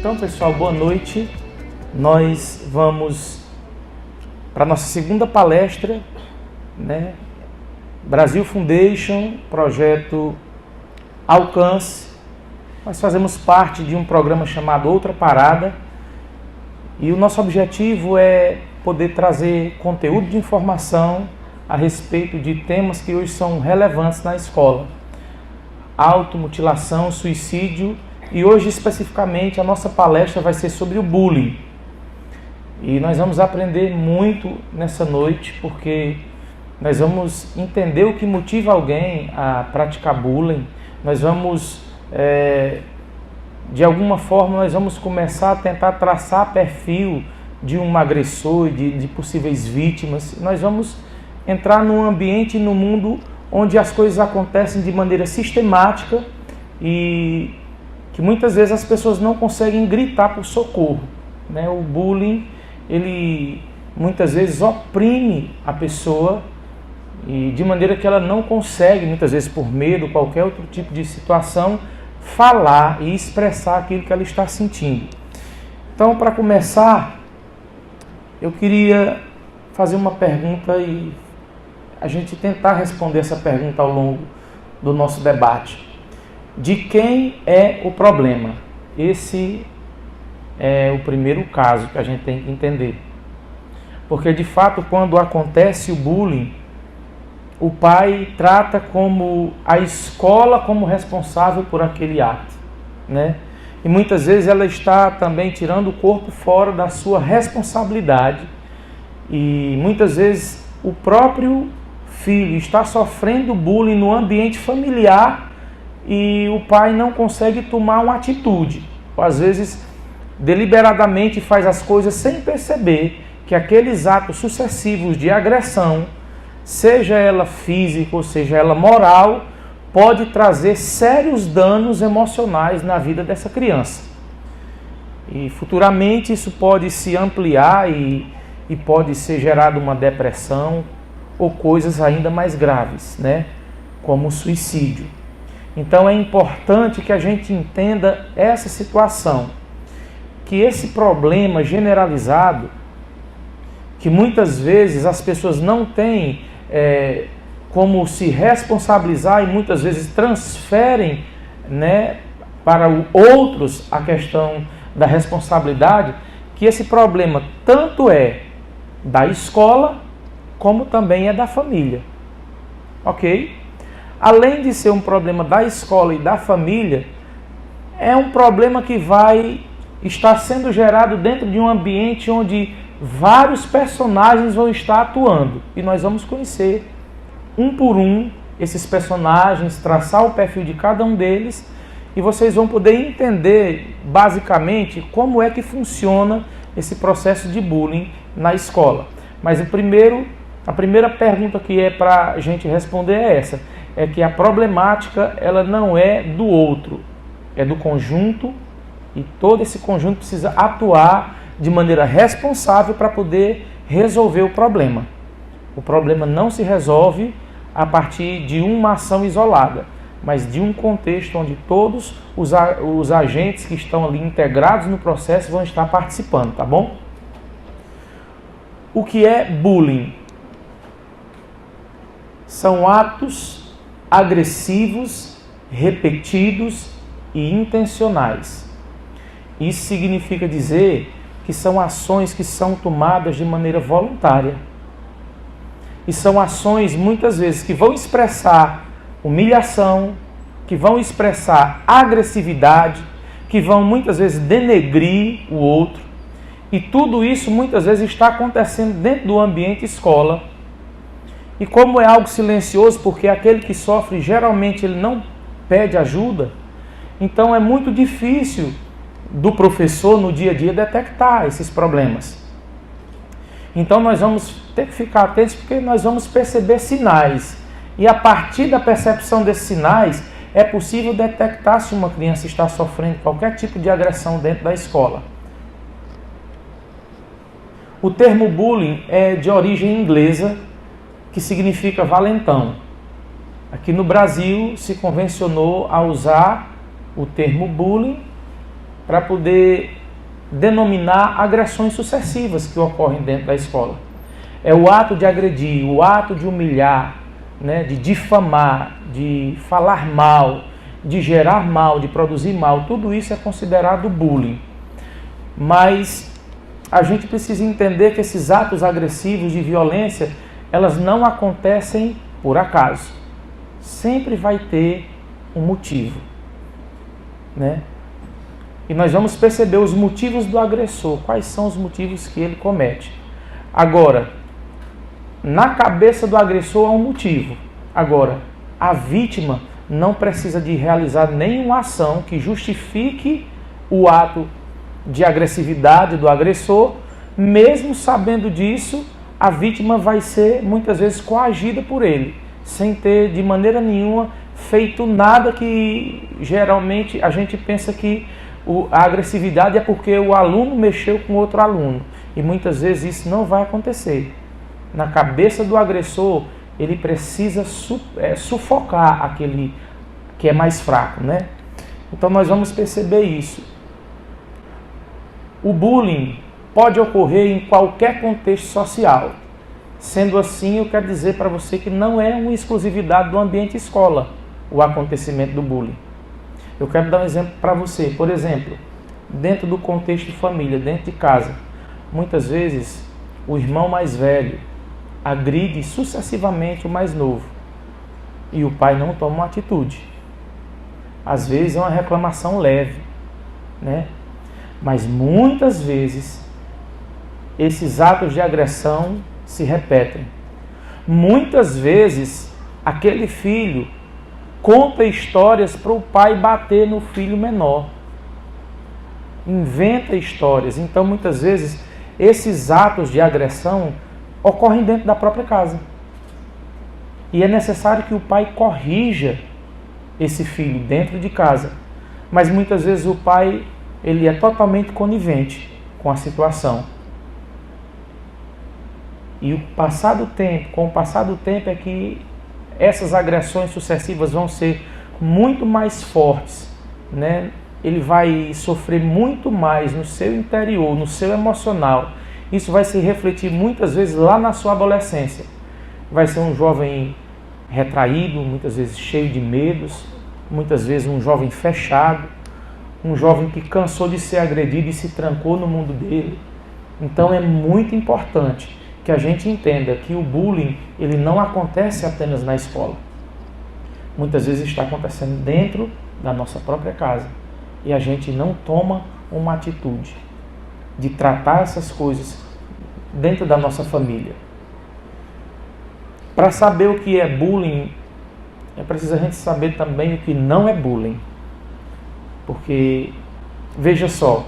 Então, pessoal, boa noite. Nós vamos para a nossa segunda palestra, né? Brasil Foundation, projeto Alcance. Nós fazemos parte de um programa chamado Outra Parada e o nosso objetivo é poder trazer conteúdo de informação a respeito de temas que hoje são relevantes na escola. Automutilação, suicídio e hoje especificamente a nossa palestra vai ser sobre o bullying. E nós vamos aprender muito nessa noite porque nós vamos entender o que motiva alguém a praticar bullying. Nós vamos, de alguma forma, nós vamos começar a tentar traçar perfil de um agressor, de possíveis vítimas. Nós vamos entrar num ambiente, num mundo onde as coisas acontecem de maneira sistemática e que muitas vezes as pessoas não conseguem gritar por socorro, né? O bullying, ele muitas vezes oprime a pessoa e de maneira que ela não consegue, muitas vezes por medo, qualquer outro tipo de situação, falar e expressar aquilo que ela está sentindo. Então, para começar, eu queria fazer uma pergunta e a gente tentar responder essa pergunta ao longo do nosso debate. De quem é o problema? Esse é o primeiro caso que a gente tem que entender. Porque, de fato, quando acontece o bullying, o pai trata como a escola como responsável por aquele ato, né? E muitas vezes ela está também tirando o corpo fora da sua responsabilidade e muitas vezes o próprio filho está sofrendo bullying no ambiente familiar e o pai não consegue tomar uma atitude. Ou às vezes deliberadamente faz as coisas sem perceber que aqueles atos sucessivos de agressão, seja ela física ou seja ela moral, pode trazer sérios danos emocionais na vida dessa criança. E futuramente isso pode se ampliar e pode ser gerado uma depressão ou coisas ainda mais graves, né? Como o suicídio. Então é importante que a gente entenda essa situação, que esse problema generalizado, que muitas vezes as pessoas não têm como se responsabilizar e muitas vezes transferem, né, para outros a questão da responsabilidade, que esse problema tanto é da escola como também é da família, ok? Além de ser um problema da escola e da família, é um problema que vai estar sendo gerado dentro de um ambiente onde vários personagens vão estar atuando. E nós vamos conhecer um por um esses personagens, traçar o perfil de cada um deles e vocês vão poder entender basicamente como é que funciona esse processo de bullying na escola. Mas a primeira pergunta que é para a gente responder é essa, é que a problemática ela não é do outro, é do conjunto e todo esse conjunto precisa atuar de maneira responsável para poder resolver o problema. O problema não se resolve a partir de uma ação isolada, mas de um contexto onde todos os agentes que estão ali integrados no processo vão estar participando, tá bom? O que é bullying? São atos agressivos, repetidos e intencionais. Isso significa dizer que são ações que são tomadas de maneira voluntária. E são ações, muitas vezes, que vão expressar humilhação, que vão expressar agressividade, que vão, muitas vezes, denegrir o outro. E tudo isso, muitas vezes, está acontecendo dentro do ambiente escola. E como é algo silencioso, porque aquele que sofre, geralmente, ele não pede ajuda, então é muito difícil do professor no dia a dia detectar esses problemas. Então nós vamos ter que ficar atentos porque nós vamos perceber sinais. E a partir da percepção desses sinais é possível detectar se uma criança está sofrendo qualquer tipo de agressão dentro da escola. O termo bullying é de origem inglesa, que significa valentão. Aqui no Brasil se convencionou a usar o termo bullying para poder denominar agressões sucessivas que ocorrem dentro da escola. É o ato de agredir, o ato de humilhar, né, de difamar, de falar mal, de gerar mal, de produzir mal. Tudo isso é considerado bullying. Mas a gente precisa entender que esses atos agressivos de violência, elas não acontecem por acaso. Sempre vai ter um motivo, né? E nós vamos perceber os motivos do agressor, quais são os motivos que ele comete. Agora, na cabeça do agressor há um motivo. Agora, a vítima não precisa de realizar nenhuma ação que justifique o ato de agressividade do agressor. Mesmo sabendo disso, a vítima vai ser muitas vezes coagida por ele, sem ter de maneira nenhuma feito nada. Que geralmente a gente pensa que a agressividade é porque o aluno mexeu com outro aluno, e muitas vezes isso não vai acontecer. Na cabeça do agressor, ele precisa sufocar aquele que é mais fraco, né? Então nós vamos perceber isso. O bullying pode ocorrer em qualquer contexto social. Sendo assim, eu quero dizer para você que não é uma exclusividade do ambiente escola o acontecimento do bullying. Eu quero dar um exemplo para você. Por exemplo, dentro do contexto de família, dentro de casa, muitas vezes o irmão mais velho agride sucessivamente o mais novo e o pai não toma uma atitude. Às vezes é uma reclamação leve, né? Mas muitas vezes esses atos de agressão se repetem. Muitas vezes aquele filho conta histórias para o pai bater no filho menor. Inventa histórias. Então muitas vezes esses atos de agressão ocorrem dentro da própria casa. E é necessário que o pai corrija esse filho dentro de casa. Mas muitas vezes o pai, ele é totalmente conivente com a situação. E com o passar do tempo é que essas agressões sucessivas vão ser muito mais fortes, né? Ele vai sofrer muito mais no seu interior, no seu emocional. Isso vai se refletir muitas vezes lá na sua adolescência. Vai ser um jovem retraído, muitas vezes cheio de medos, muitas vezes um jovem fechado, um jovem que cansou de ser agredido e se trancou no mundo dele. Então é muito importante que a gente entenda que o bullying, ele não acontece apenas na escola. Muitas vezes está acontecendo dentro da nossa própria casa. E a gente não toma uma atitude de tratar essas coisas dentro da nossa família. Para saber o que é bullying, é preciso a gente saber também o que não é bullying. Porque, veja só,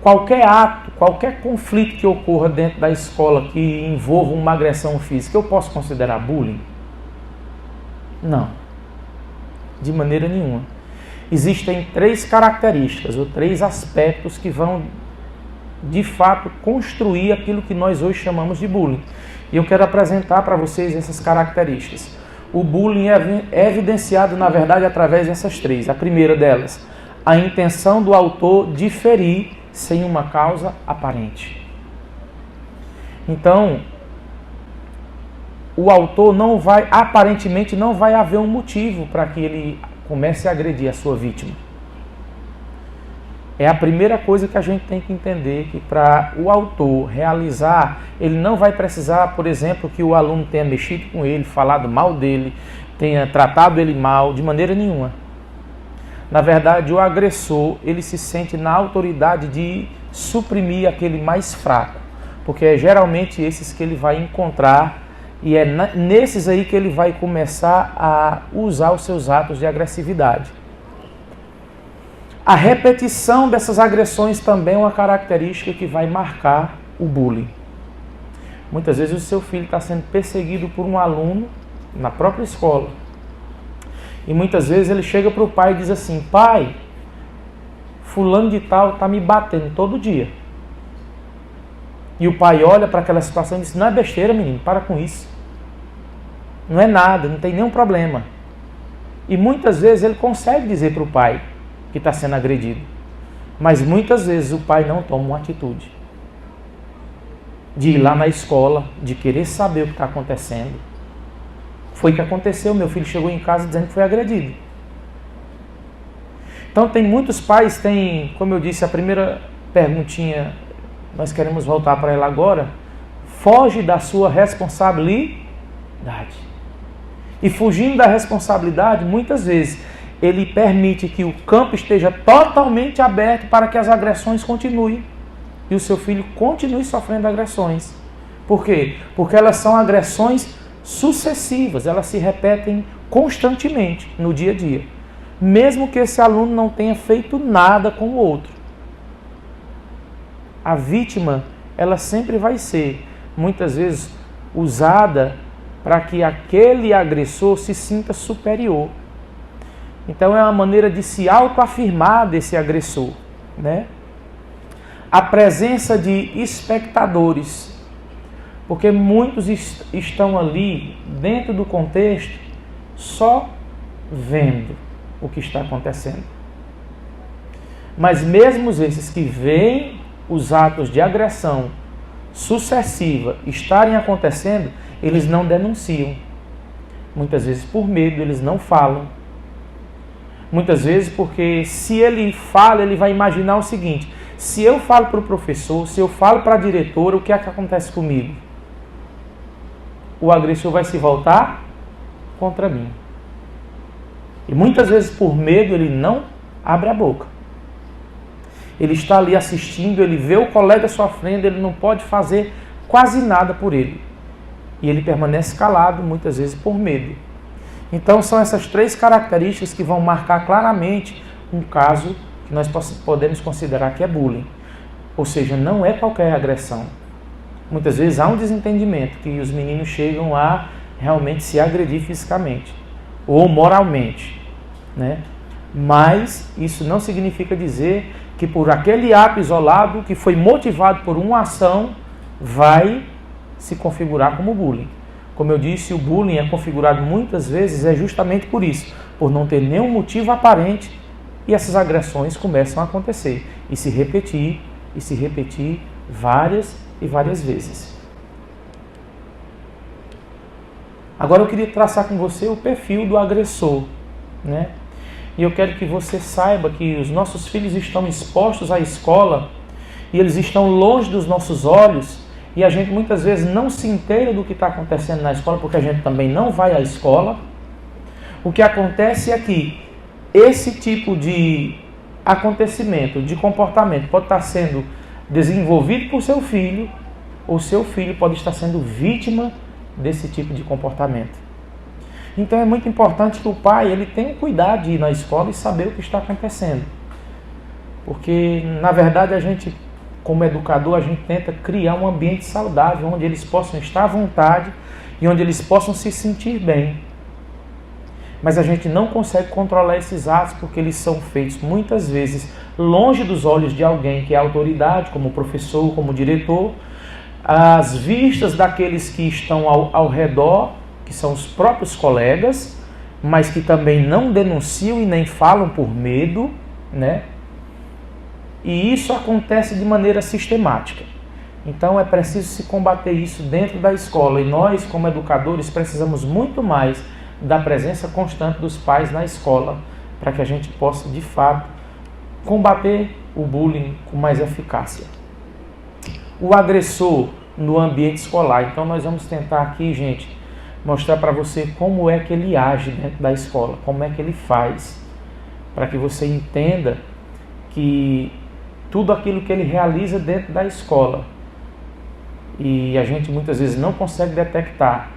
qualquer ato, qualquer conflito que ocorra dentro da escola que envolva uma agressão física, eu posso considerar bullying? Não, de maneira nenhuma. Existem 3 características, ou 3 aspectos que vão, de fato, construir aquilo que nós hoje chamamos de bullying. E eu quero apresentar para vocês essas características. O bullying é evidenciado, na verdade, através dessas 3. A primeira delas, a intenção do autor de ferir sem uma causa aparente. Então, o autor aparentemente não vai haver um motivo para que ele comece a agredir a sua vítima. É a primeira coisa que a gente tem que entender, que para o autor realizar, ele não vai precisar, por exemplo, que o aluno tenha mexido com ele, falado mal dele, tenha tratado ele mal, de maneira nenhuma. Na verdade, o agressor, ele se sente na autoridade de suprimir aquele mais fraco, porque é geralmente esses que ele vai encontrar, e é nesses aí que ele vai começar a usar os seus atos de agressividade. A repetição dessas agressões também é uma característica que vai marcar o bullying. Muitas vezes o seu filho está sendo perseguido por um aluno na própria escola. E muitas vezes ele chega para o pai e diz assim: pai, fulano de tal está me batendo todo dia. E o pai olha para aquela situação e diz: não é besteira, menino, para com isso. Não é nada, não tem nenhum problema. E muitas vezes ele consegue dizer para o pai que está sendo agredido. Mas muitas vezes o pai não toma uma atitude de ir lá na escola, de querer saber o que está acontecendo. Foi o que aconteceu, meu filho chegou em casa dizendo que foi agredido. Então tem muitos pais, como eu disse, a primeira perguntinha, nós queremos voltar para ela agora, foge da sua responsabilidade. E fugindo da responsabilidade, muitas vezes, ele permite que o campo esteja totalmente aberto para que as agressões continuem. E o seu filho continue sofrendo agressões. Por quê? Porque elas são agressões sucessivas, elas se repetem constantemente no dia a dia. Mesmo que esse aluno não tenha feito nada com o outro. A vítima, ela sempre vai ser, muitas vezes, usada para que aquele agressor se sinta superior. Então é uma maneira de se autoafirmar desse agressor, né? A presença de espectadores, porque muitos estão ali dentro do contexto só vendo o que está acontecendo. Mas mesmo esses que veem os atos de agressão sucessiva estarem acontecendo, eles não denunciam. Muitas vezes por medo, eles não falam. Muitas vezes porque se ele fala, ele vai imaginar o seguinte: se eu falo para o professor, se eu falo para a diretora, o que é que acontece comigo? O agressor vai se voltar contra mim. E muitas vezes por medo ele não abre a boca. Ele está ali assistindo, ele vê o colega sofrendo, ele não pode fazer quase nada por ele. E ele permanece calado, muitas vezes por medo. Então são essas três características que vão marcar claramente um caso que nós podemos considerar que é bullying. Ou seja, não é qualquer agressão. Muitas vezes há um desentendimento que os meninos chegam a realmente se agredir fisicamente ou moralmente, né? Mas isso não significa dizer que por aquele ato isolado que foi motivado por uma ação vai se configurar como bullying. Como eu disse, o bullying é configurado muitas vezes justamente por isso, por não ter nenhum motivo aparente, e essas agressões começam a acontecer e se repetir várias e várias vezes. Agora eu queria traçar com você o perfil do agressor, né? E eu quero que você saiba que os nossos filhos estão expostos à escola e eles estão longe dos nossos olhos, e a gente muitas vezes não se inteira do que está acontecendo na escola, porque a gente também não vai à escola. O que acontece é que esse tipo de acontecimento, de comportamento, pode estar sendo desenvolvido por seu filho, ou seu filho pode estar sendo vítima desse tipo de comportamento. Então é muito importante que o pai ele tenha cuidado de ir na escola e saber o que está acontecendo. Porque, na verdade, a gente, como educador, a gente tenta criar um ambiente saudável, onde eles possam estar à vontade e onde eles possam se sentir bem. Mas a gente não consegue controlar esses atos porque eles são feitos muitas vezes longe dos olhos de alguém que é autoridade, como professor, como diretor, às vistas daqueles que estão ao redor, que são os próprios colegas, mas que também não denunciam e nem falam por medo, né? E isso acontece de maneira sistemática. Então é preciso se combater isso dentro da escola, e nós, como educadores, precisamos muito mais da presença constante dos pais na escola, para que a gente possa, de fato, combater o bullying com mais eficácia. O agressor no ambiente escolar. Então nós vamos tentar aqui, gente, mostrar para você como é que ele age dentro da escola, como é que ele faz, para que você entenda que tudo aquilo que ele realiza dentro da escola, e a gente muitas vezes não consegue detectar,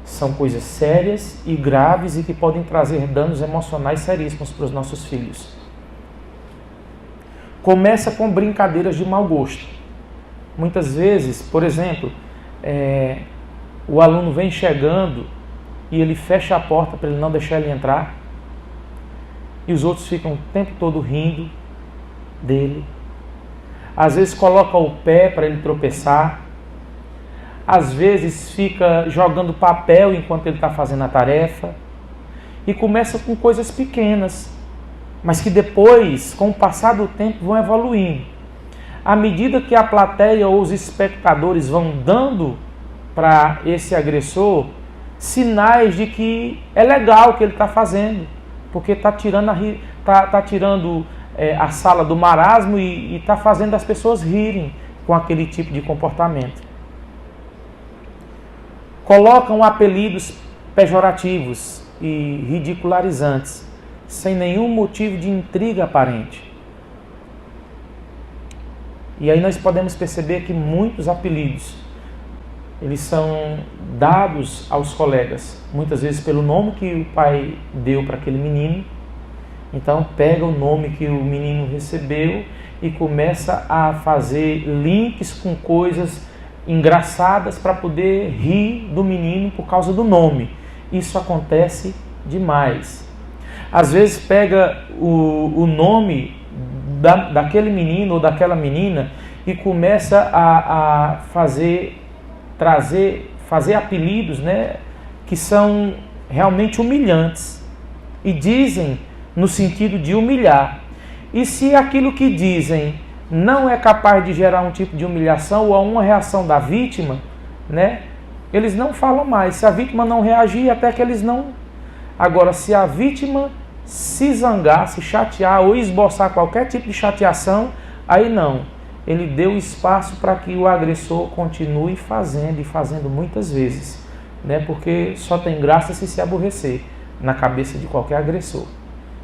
são coisas sérias e graves e que podem trazer danos emocionais seríssimos para os nossos filhos. Começa com brincadeiras de mau gosto. Muitas vezes, por exemplo, o aluno vem chegando e ele fecha a porta para ele não deixar ele entrar, e os outros ficam o tempo todo rindo dele. Às vezes coloca o pé para ele tropeçar. Às vezes fica jogando papel enquanto ele está fazendo a tarefa. E começa com coisas pequenas. mas que depois, com o passar do tempo, vão evoluindo. À medida que a plateia ou os espectadores vão dando para esse agressor sinais de que é legal o que ele está fazendo, porque está tirando, a sala do marasmo e está fazendo as pessoas rirem com aquele tipo de comportamento. Colocam apelidos pejorativos e ridicularizantes, sem nenhum motivo de intriga aparente. E aí nós podemos perceber que muitos apelidos, eles são dados aos colegas, muitas vezes pelo nome que o pai deu para aquele menino. Então pega o nome que o menino recebeu e começa a fazer links com coisas engraçadas para poder rir do menino por causa do nome. Isso acontece demais. Às vezes pega o nome daquele menino ou daquela menina e começa a fazer apelidos, né, que são realmente humilhantes e dizem no sentido de humilhar. E se aquilo que dizem não é capaz de gerar um tipo de humilhação ou uma reação da vítima, né, eles não falam mais. Se a vítima não reagir, até que eles não... Agora, se a vítima se zangar, se chatear ou esboçar qualquer tipo de chateação, aí não. Ele deu espaço para que o agressor continue fazendo e fazendo muitas vezes, né? Porque só tem graça se aborrecer na cabeça de qualquer agressor.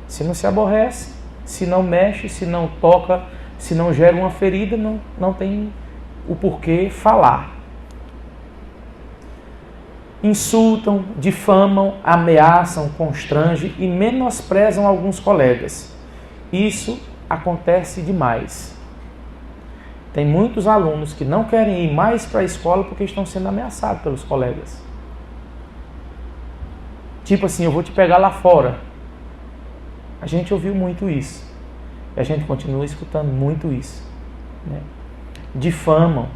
Se não se aborrece, se não mexe, se não toca, se não gera uma ferida, não tem o porquê falar. Insultam, difamam, ameaçam, constrangem e menosprezam alguns colegas. Isso acontece demais. Tem muitos alunos que não querem ir mais para a escola porque estão sendo ameaçados pelos colegas. Tipo assim, eu vou te pegar lá fora. A gente ouviu muito isso. E a gente continua escutando muito isso, né? Difamam.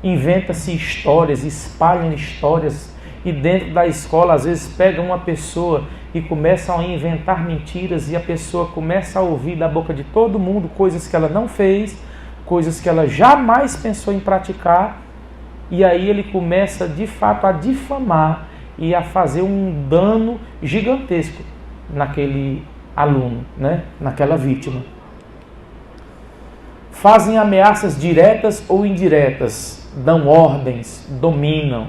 Inventa-se histórias, espalham histórias. E dentro da escola, às vezes, pegam uma pessoa e começam a inventar mentiras. E a pessoa começa a ouvir da boca de todo mundo coisas que ela não fez, coisas que ela jamais pensou em praticar, e aí ele começa de fato a difamar e a fazer um dano gigantesco naquele aluno, né? Naquela vítima. Fazem ameaças diretas ou indiretas, dão ordens, dominam.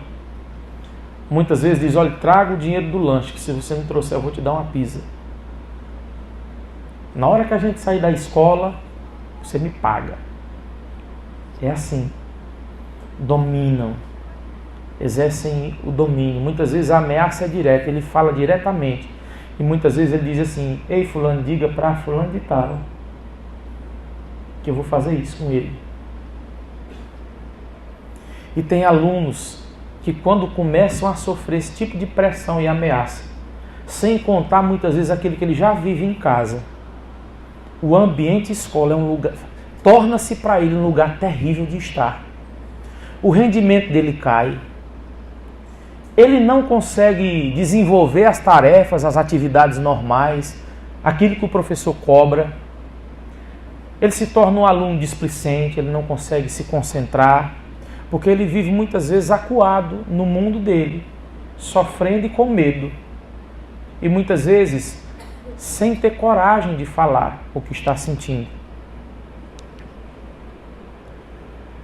Muitas vezes diz: olha, traga o dinheiro do lanche, que se você não trouxer eu vou te dar uma pizza. Na hora que a gente sair da escola, você me paga. É assim. Dominam. Exercem o domínio. Muitas vezes a ameaça é direta. Ele fala diretamente. E muitas vezes ele diz assim: ei, fulano, diga para fulano de tal que eu vou fazer isso com ele. E tem alunos que quando começam a sofrer esse tipo de pressão e ameaça, sem contar muitas vezes aquilo que ele já vive em casa, o ambiente escola é um lugar... torna-se para ele um lugar terrível de estar. O rendimento dele cai. Ele não consegue desenvolver as tarefas, as atividades normais, aquilo que o professor cobra. Ele se torna um aluno displicente, ele não consegue se concentrar, porque ele vive muitas vezes acuado no mundo dele, sofrendo e com medo. E muitas vezes sem ter coragem de falar o que está sentindo.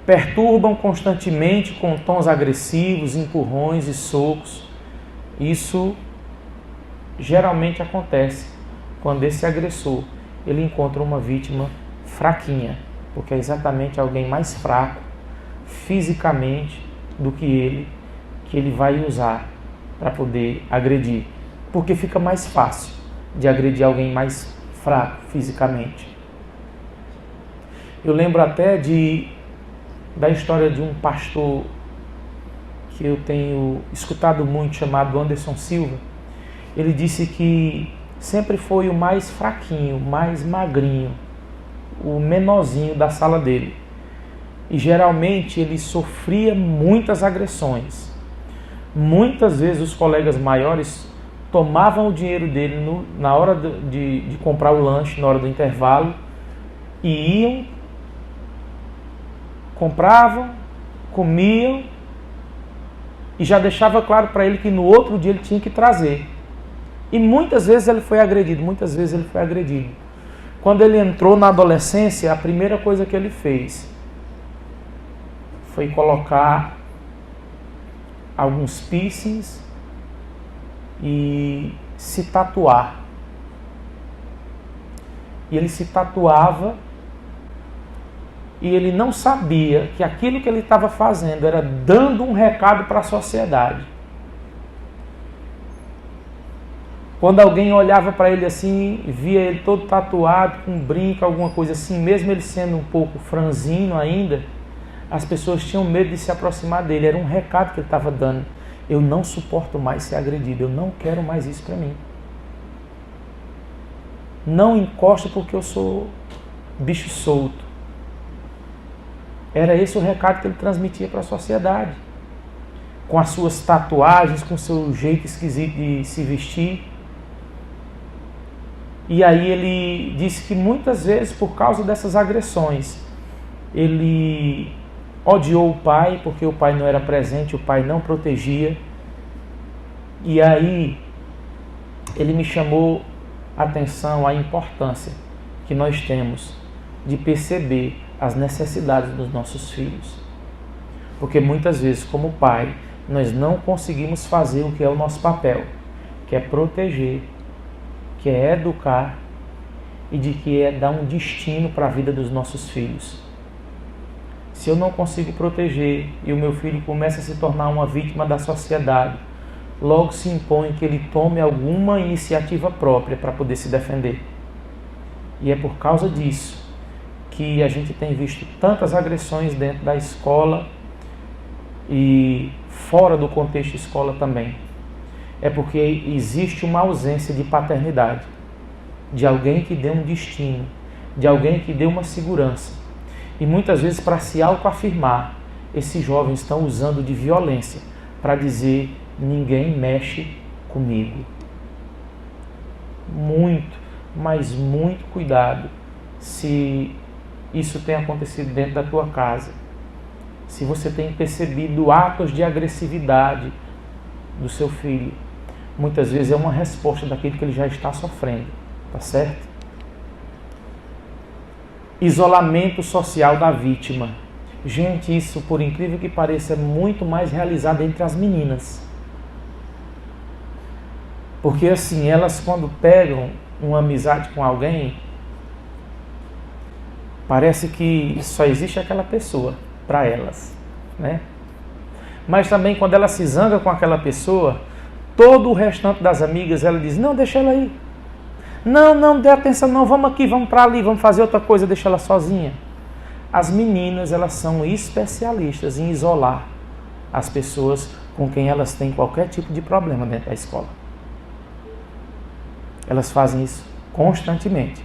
Perturbam constantemente com tons agressivos, empurrões e socos. Isso geralmente acontece quando esse agressor ele encontra uma vítima fraquinha, porque é exatamente alguém mais fraco fisicamente do que ele vai usar para poder agredir, porque fica mais fácil de agredir alguém mais fraco fisicamente. Eu lembro até da história de um pastor que eu tenho escutado muito, chamado Anderson Silva. Ele disse que sempre foi o mais fraquinho, o mais magrinho, o menorzinho da sala dele. E geralmente ele sofria muitas agressões. Muitas vezes os colegas maiores tomavam o dinheiro dele na hora de comprar o lanche, na hora do intervalo, e iam, compravam, comiam, e já deixava claro para ele que no outro dia ele tinha que trazer. E muitas vezes ele foi agredido, Quando ele entrou na adolescência, a primeira coisa que ele fez foi colocar alguns piercings e se tatuar. E ele se tatuava e ele não sabia que aquilo que ele estava fazendo era dando um recado para a sociedade. Quando alguém olhava para ele assim, via ele todo tatuado, com um brinco, alguma coisa assim, mesmo ele sendo um pouco franzino ainda, as pessoas tinham medo de se aproximar dele. Era um recado que ele estava dando. Eu não suporto mais ser agredido, eu não quero mais isso para mim. Não encosta porque eu sou bicho solto. Era esse o recado que ele transmitia para a sociedade. Com as suas tatuagens, com o seu jeito esquisito de se vestir. E aí ele disse que muitas vezes, por causa dessas agressões, ele odiou o pai, porque o pai não era presente, o pai não protegia. E aí ele me chamou a atenção à importância que nós temos de perceber as necessidades dos nossos filhos. Porque muitas vezes, como pai, nós não conseguimos fazer o que é o nosso papel, que é proteger, que é educar e de que é dar um destino para a vida dos nossos filhos. Se eu não consigo proteger e o meu filho começa a se tornar uma vítima da sociedade, logo se impõe que ele tome alguma iniciativa própria para poder se defender. E é por causa disso que a gente tem visto tantas agressões dentro da escola e fora do contexto escola também. É porque existe uma ausência de paternidade, de alguém que dê um destino, de alguém que dê uma segurança. E muitas vezes, para se autoafirmar, esses jovens estão usando de violência para dizer: ninguém mexe comigo. Muito, mas muito cuidado se isso tem acontecido dentro da tua casa. Se você tem percebido atos de agressividade do seu filho, muitas vezes é uma resposta daquilo que ele já está sofrendo, tá certo? Isolamento social da vítima. Gente, isso, por incrível que pareça, é muito mais realizado entre as meninas. Porque assim, elas quando pegam uma amizade com alguém, parece que só existe aquela pessoa para elas, né? Mas também quando ela se zanga com aquela pessoa, todo o restante das amigas, ela diz: não, deixa ela aí. Não dê atenção não, vamos aqui, vamos para ali, vamos fazer outra coisa, deixa ela sozinha. As meninas, elas são especialistas em isolar as pessoas com quem elas têm qualquer tipo de problema dentro da escola. Elas fazem isso constantemente.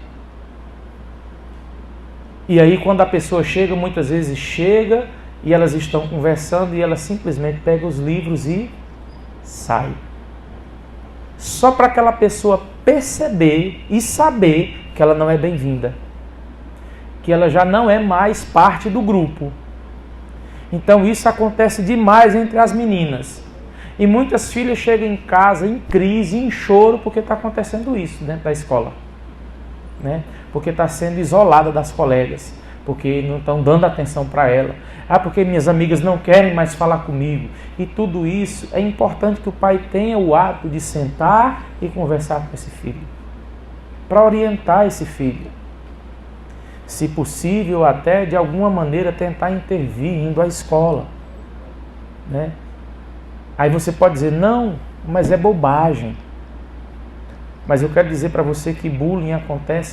E aí quando a pessoa chega, muitas vezes chega e elas estão conversando e ela simplesmente pega os livros e sai. Só para aquela pessoa perceber e saber que ela não é bem-vinda, que ela já não é mais parte do grupo. Então isso acontece demais entre as meninas. E muitas filhas chegam em casa em crise, em choro, porque está acontecendo isso dentro da escola, né? Porque está sendo isolada das colegas, porque não estão dando atenção para ela. Porque minhas amigas não querem mais falar comigo. E tudo isso é importante que o pai tenha o hábito de sentar e conversar com esse filho, para orientar esse filho. Se possível, até de alguma maneira tentar intervir indo à escola, né? Aí você pode dizer: não, mas é bobagem. Mas eu quero dizer para você que bullying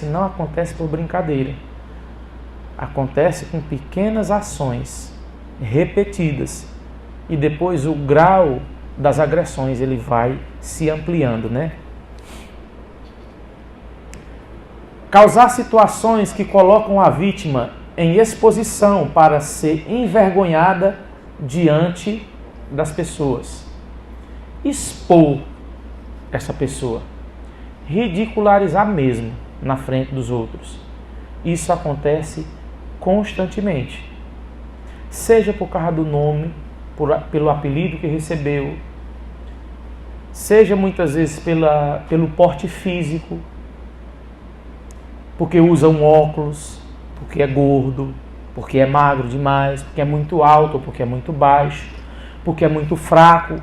não acontece por brincadeira. Acontece com pequenas ações repetidas. E depois o grau das agressões ele vai se ampliando, né? Causar situações que colocam a vítima em exposição para ser envergonhada diante das pessoas. Expor essa pessoa, ridicularizar mesmo na frente dos outros. Isso acontece constantemente, seja por causa do nome, pelo apelido que recebeu, seja muitas vezes pelo porte físico, porque usa um óculos, porque é gordo, porque é magro demais, porque é muito alto, porque é muito baixo, porque é muito fraco.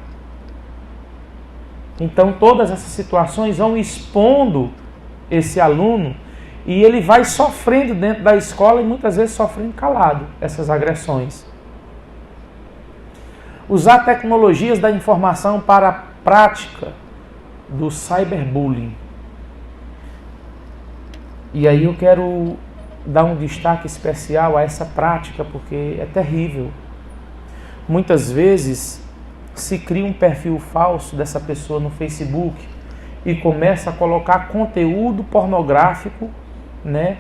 Então todas essas situações vão expondo esse aluno e ele vai sofrendo dentro da escola e muitas vezes sofrendo calado essas agressões. Usar tecnologias da informação para a prática do cyberbullying. E aí eu quero dar um destaque especial a essa prática, porque é terrível. Muitas vezes se cria um perfil falso dessa pessoa no Facebook e começa a colocar conteúdo pornográfico, né,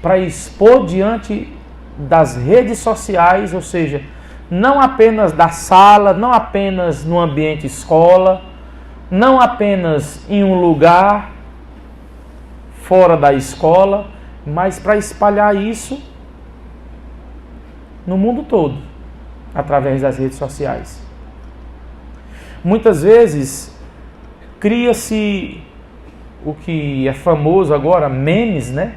para expor diante das redes sociais, ou seja, não apenas da sala, não apenas no ambiente escola, não apenas em um lugar fora da escola, mas para espalhar isso no mundo todo, através das redes sociais. Muitas vezes cria-se o que é famoso agora, memes, né?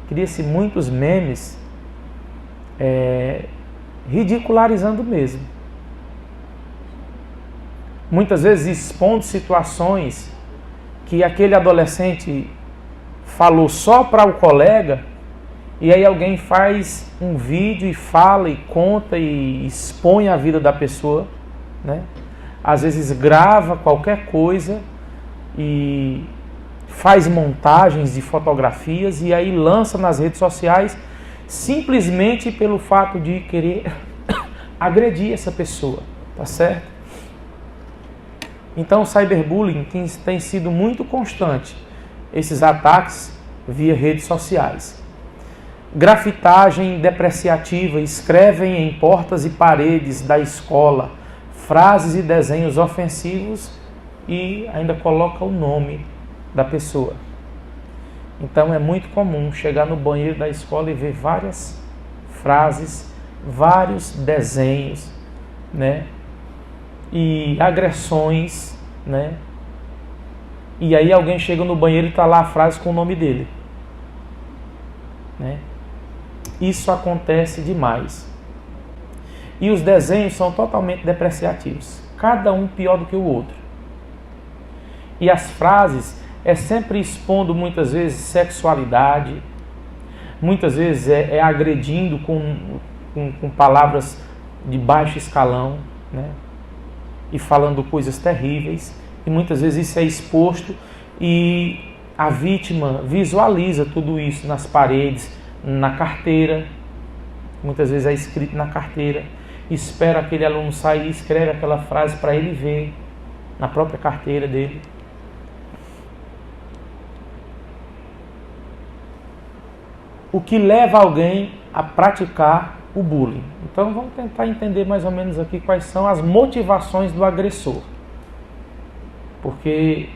Cria-se muitos memes, ridicularizando mesmo. Muitas vezes expondo situações que aquele adolescente falou só para o colega, e aí alguém faz um vídeo e fala e conta e expõe a vida da pessoa, né? Às vezes grava qualquer coisa e faz montagens de fotografias e aí lança nas redes sociais simplesmente pelo fato de querer agredir essa pessoa, tá certo? Então o cyberbullying tem sido muito constante, esses ataques via redes sociais. Grafitagem depreciativa, escrevem em portas e paredes da escola frases e desenhos ofensivos e ainda coloca o nome da pessoa. Então é muito comum chegar no banheiro da escola e ver várias frases, vários desenhos, né? E agressões, né? E aí alguém chega no banheiro e está lá a frase com o nome dele, né? Isso acontece demais. E os desenhos são totalmente depreciativos, cada um pior do que o outro. E as frases é sempre expondo muitas vezes sexualidade, muitas vezes é agredindo com palavras de baixo escalão, né? E falando coisas terríveis, e muitas vezes isso é exposto e a vítima visualiza tudo isso nas paredes, na carteira, muitas vezes é escrito na carteira, espera aquele aluno sair, escreve aquela frase para ele ver na própria carteira dele. O que leva alguém a praticar o bullying? Então vamos tentar entender mais ou menos aqui quais são as motivações do agressor. Porque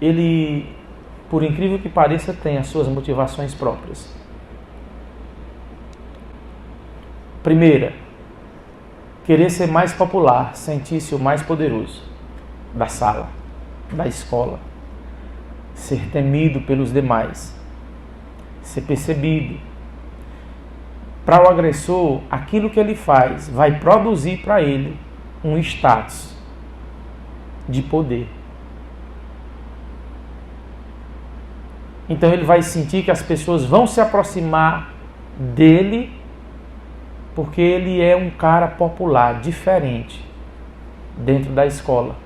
ele, por incrível que pareça, tem as suas motivações próprias. Primeira, querer ser mais popular, sentir-se o mais poderoso da sala, da escola, ser temido pelos demais, ser percebido. Para o agressor, aquilo que ele faz vai produzir para ele um status de poder. Então ele vai sentir que as pessoas vão se aproximar dele porque ele é um cara popular, diferente, dentro da escola.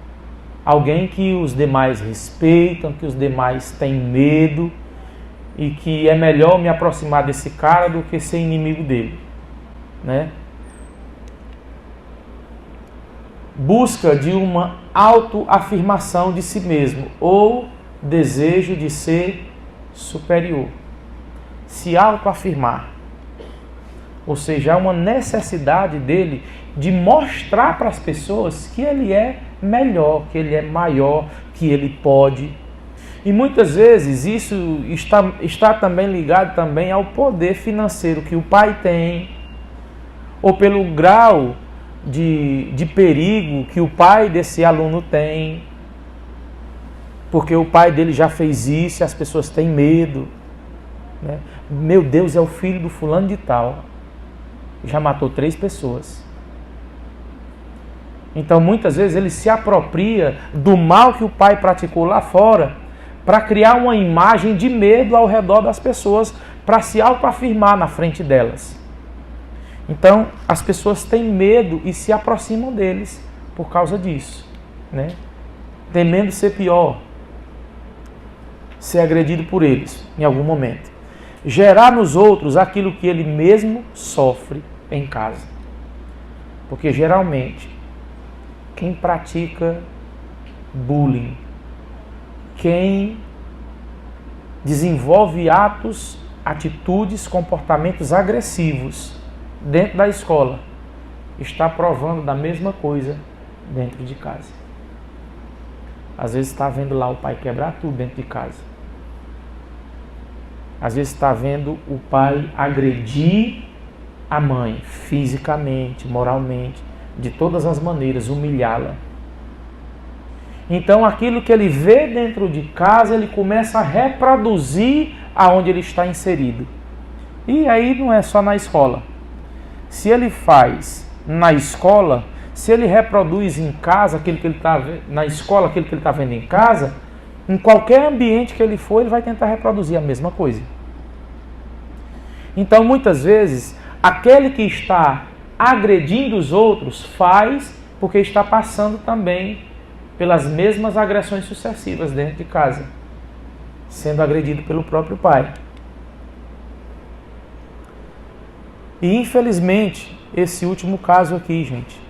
Alguém que os demais respeitam, que os demais têm medo e que é melhor me aproximar desse cara do que ser inimigo dele, né? Busca de uma autoafirmação de si mesmo ou desejo de ser superior. Se autoafirmar. Ou seja, há uma necessidade dele de mostrar para as pessoas que ele é melhor, que ele é maior, que ele pode. E muitas vezes isso está também ligado também ao poder financeiro que o pai tem, ou pelo grau de perigo que o pai desse aluno tem, porque o pai dele já fez isso e as pessoas têm medo, né? Meu Deus, é o filho do fulano de tal, já matou 3 pessoas. Então muitas vezes ele se apropria do mal que o pai praticou lá fora para criar uma imagem de medo ao redor das pessoas, para se autoafirmar na frente delas. Então as pessoas têm medo e se aproximam deles por causa disso, né? Temendo ser pior, ser agredido por eles em algum momento. Gerar nos outros aquilo que ele mesmo sofre em casa. Porque geralmente quem pratica bullying, quem desenvolve atos, atitudes, comportamentos agressivos dentro da escola, está provando da mesma coisa dentro de casa. Às vezes está vendo lá o pai quebrar tudo dentro de casa. Às vezes está vendo o pai agredir a mãe fisicamente, moralmente, de todas as maneiras, humilhá-la. Então aquilo que ele vê dentro de casa, ele começa a reproduzir aonde ele está inserido. E aí não é só na escola. Se ele faz na escola, se ele reproduz em casa aquilo que ele está na escola, aquilo que ele está vendo em casa, em qualquer ambiente que ele for, ele vai tentar reproduzir a mesma coisa. Então muitas vezes aquele que está agredindo os outros faz porque está passando também pelas mesmas agressões sucessivas dentro de casa, sendo agredido pelo próprio pai. E infelizmente, esse último caso aqui, gente,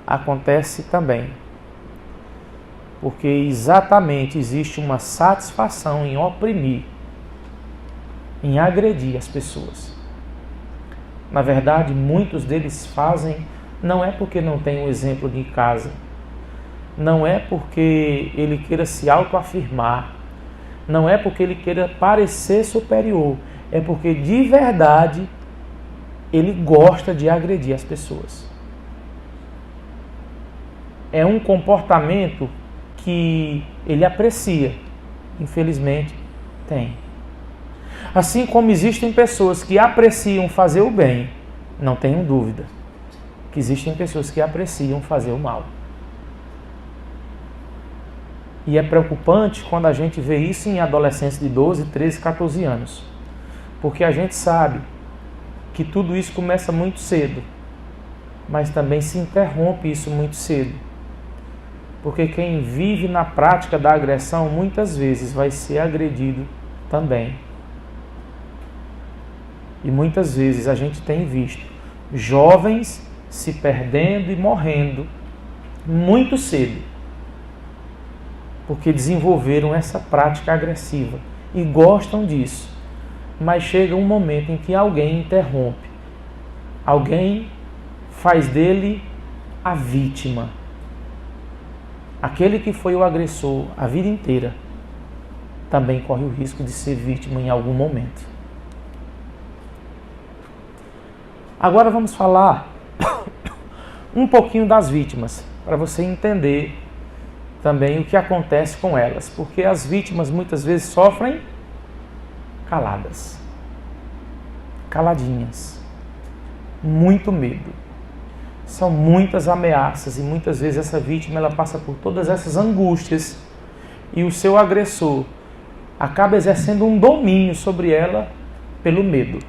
acontece também. Porque exatamente existe uma satisfação em oprimir, em agredir as pessoas. Na verdade, muitos deles fazem, não é porque não tem um exemplo de casa, não é porque ele queira se autoafirmar, não é porque ele queira parecer superior, é porque de verdade ele gosta de agredir as pessoas. É um comportamento que ele aprecia, infelizmente tem. Assim como existem pessoas que apreciam fazer o bem, não tenho dúvida que existem pessoas que apreciam fazer o mal. E é preocupante quando a gente vê isso em adolescentes de 12, 13, 14 anos. Porque a gente sabe que tudo isso começa muito cedo, mas também se interrompe isso muito cedo. Porque quem vive na prática da agressão muitas vezes vai ser agredido também. E muitas vezes a gente tem visto jovens se perdendo e morrendo muito cedo, porque desenvolveram essa prática agressiva e gostam disso. Mas chega um momento em que alguém interrompe, alguém faz dele a vítima. Aquele que foi o agressor a vida inteira também corre o risco de ser vítima em algum momento. Agora vamos falar um pouquinho das vítimas, para você entender também o que acontece com elas, porque as vítimas muitas vezes sofrem caladas, caladinhas, muito medo, são muitas ameaças e muitas vezes essa vítima ela passa por todas essas angústias e o seu agressor acaba exercendo um domínio sobre ela pelo medo.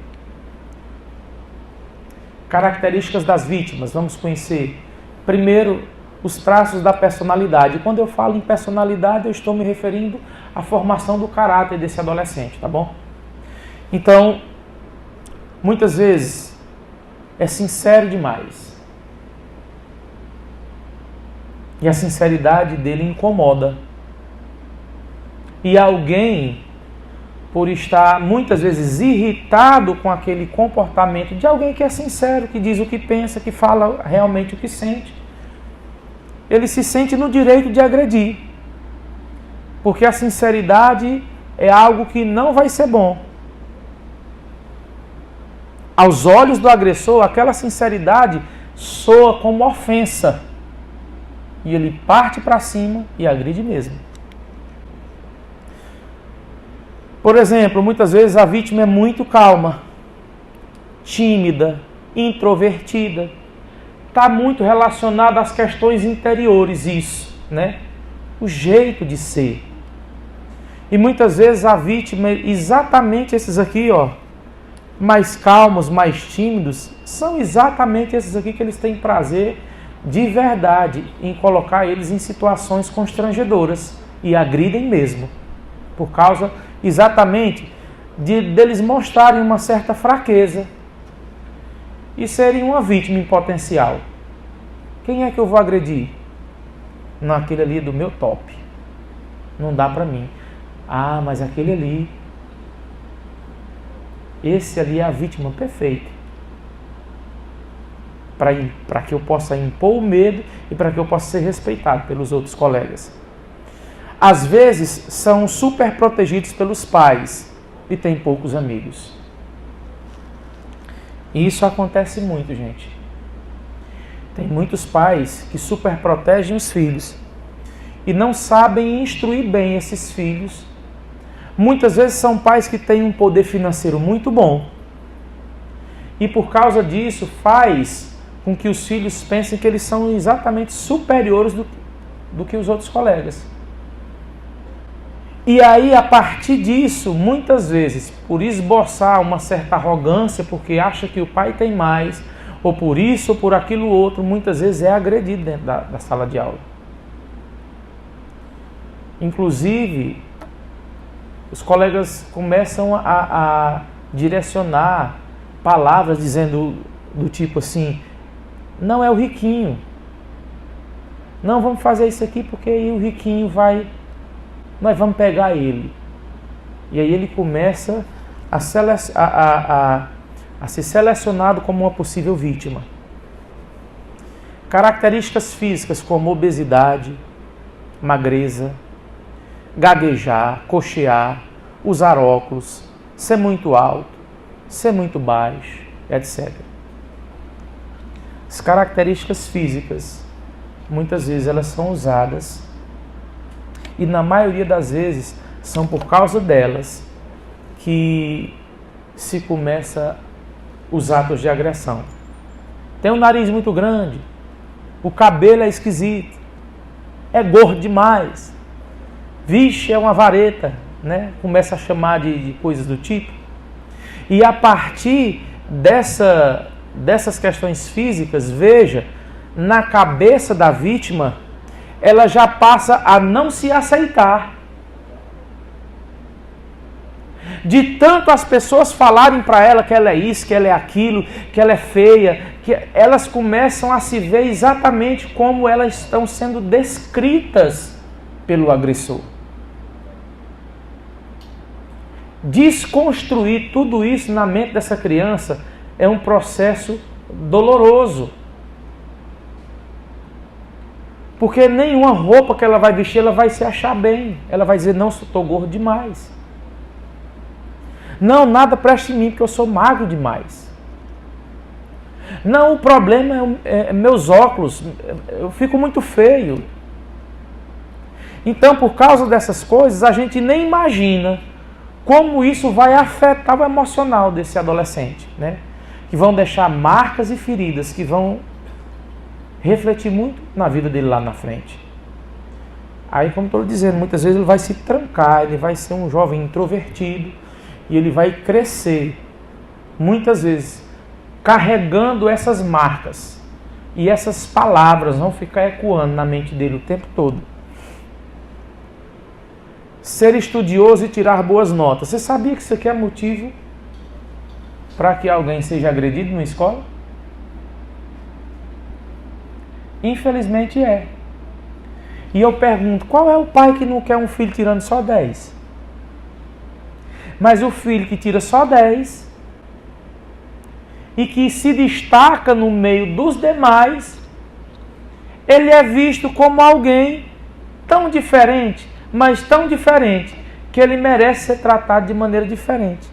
Características das vítimas, vamos conhecer. Primeiro, os traços da personalidade. Quando eu falo em personalidade, eu estou me referindo à formação do caráter desse adolescente, tá bom? Então, muitas vezes, é sincero demais. E a sinceridade dele incomoda. E alguém, por estar muitas vezes irritado com aquele comportamento de alguém que é sincero, que diz o que pensa, que fala realmente o que sente, ele se sente no direito de agredir. Porque a sinceridade é algo que não vai ser bom. Aos olhos do agressor, aquela sinceridade soa como ofensa. E ele parte para cima e agride mesmo. Por exemplo, muitas vezes a vítima é muito calma, tímida, introvertida. Está muito relacionado às questões interiores, isso, né? O jeito de ser. E muitas vezes a vítima, exatamente esses aqui, ó, mais calmos, mais tímidos, são exatamente esses aqui que eles têm prazer de verdade em colocar eles em situações constrangedoras e agridem mesmo, por causa exatamente deles mostrarem uma certa fraqueza e serem uma vítima em potencial. Quem é que eu vou agredir? Naquele ali do meu top. Não dá pra mim. Ah, mas aquele ali, esse ali é a vítima perfeita. Para que eu possa impor o medo e para que eu possa ser respeitado pelos outros colegas. Às vezes são super protegidos pelos pais e têm poucos amigos. E isso acontece muito, gente. Tem muitos pais que super protegem os filhos e não sabem instruir bem esses filhos. Muitas vezes são pais que têm um poder financeiro muito bom e por causa disso faz com que os filhos pensem que eles são exatamente superiores do que os outros colegas. E aí, a partir disso, muitas vezes, por esboçar uma certa arrogância, porque acha que o pai tem mais, ou por isso ou por aquilo outro, muitas vezes é agredido dentro da sala de aula. Inclusive, os colegas começam a direcionar palavras dizendo do tipo assim: não é o riquinho. Não, vamos fazer isso aqui porque aí o riquinho vai... Nós vamos pegar ele. E aí ele começa a ser selecionado como uma possível vítima. Características físicas como obesidade, magreza, gaguejar, cochear, usar óculos, ser muito alto, ser muito baixo, etc. As características físicas, muitas vezes elas são usadas e na maioria das vezes são por causa delas que se começa os atos de agressão. Tem um nariz muito grande, o cabelo é esquisito, é gordo demais, vixe, é uma vareta, né? Começa a chamar de coisas do tipo. E a partir dessas questões físicas, veja, na cabeça da vítima, ela já passa a não se aceitar. De tanto as pessoas falarem para ela que ela é isso, que ela é aquilo, que ela é feia, que elas começam a se ver exatamente como elas estão sendo descritas pelo agressor. Desconstruir tudo isso na mente dessa criança é um processo doloroso. Porque nenhuma roupa que ela vai vestir, ela vai se achar bem. Ela vai dizer, não, estou gordo demais. Não, nada presta em mim, porque eu sou magro demais. Não, o problema é meus óculos, eu fico muito feio. Então, por causa dessas coisas, a gente nem imagina como isso vai afetar o emocional desse adolescente, né? Que vão deixar marcas e feridas que vão refletir muito na vida dele lá na frente. Aí, como estou dizendo, muitas vezes ele vai se trancar, ele vai ser um jovem introvertido e ele vai crescer, muitas vezes, carregando essas marcas. E essas palavras vão ficar ecoando na mente dele o tempo todo. Ser estudioso e tirar boas notas. Você sabia que isso aqui é motivo para que alguém seja agredido na escola? Infelizmente é. E eu pergunto, qual é o pai que não quer um filho tirando só 10? Mas o filho que tira só 10 e que se destaca no meio dos demais, ele é visto como alguém tão diferente, mas tão diferente, que ele merece ser tratado de maneira diferente.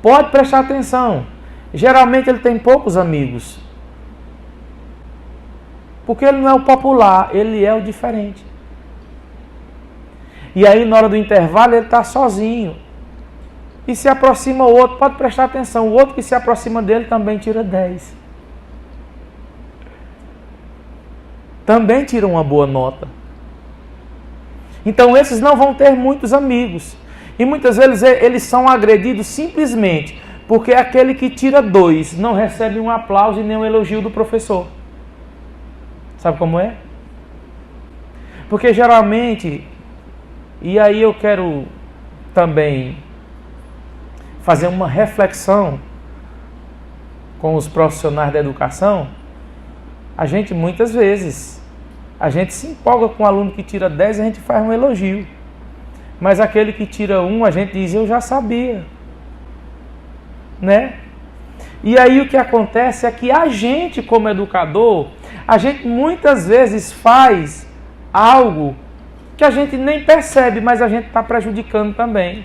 Pode prestar atenção. Geralmente ele tem poucos amigos. Porque ele não é o popular, ele é o diferente. E aí na hora do intervalo ele está sozinho. E se aproxima o outro, pode prestar atenção, o outro que se aproxima dele também tira 10. Também tira uma boa nota. Então esses não vão ter muitos amigos. E muitas vezes eles são agredidos simplesmente porque aquele que tira 2 não recebe um aplauso e nem um elogio do professor. Sabe como é? Porque geralmente, e aí eu quero também fazer uma reflexão com os profissionais da educação, a gente muitas vezes, a gente se empolga com um aluno que tira 10 e a gente faz um elogio. Mas aquele que tira 1, a gente diz, eu já sabia. Né? E aí o que acontece é que a gente, como educador, a gente muitas vezes faz algo que a gente nem percebe, mas a gente está prejudicando também.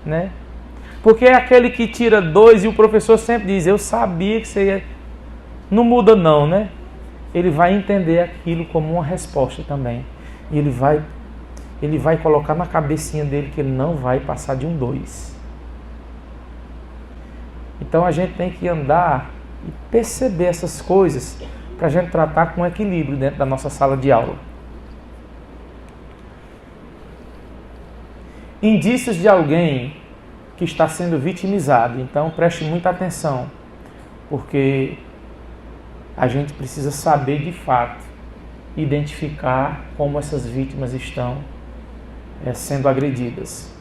Né? Porque é aquele que tira 2 e o professor sempre diz, eu sabia que você ia... Não muda não, né? Ele vai entender aquilo como uma resposta também. E ele vai colocar na cabecinha dele que ele não vai passar de um 2. Então a gente tem que andar e perceber essas coisas para a gente tratar com equilíbrio dentro da nossa sala de aula. Indícios de alguém que está sendo vitimizado. Então preste muita atenção, porque a gente precisa saber de fato, identificar como essas vítimas estão sendo agredidas.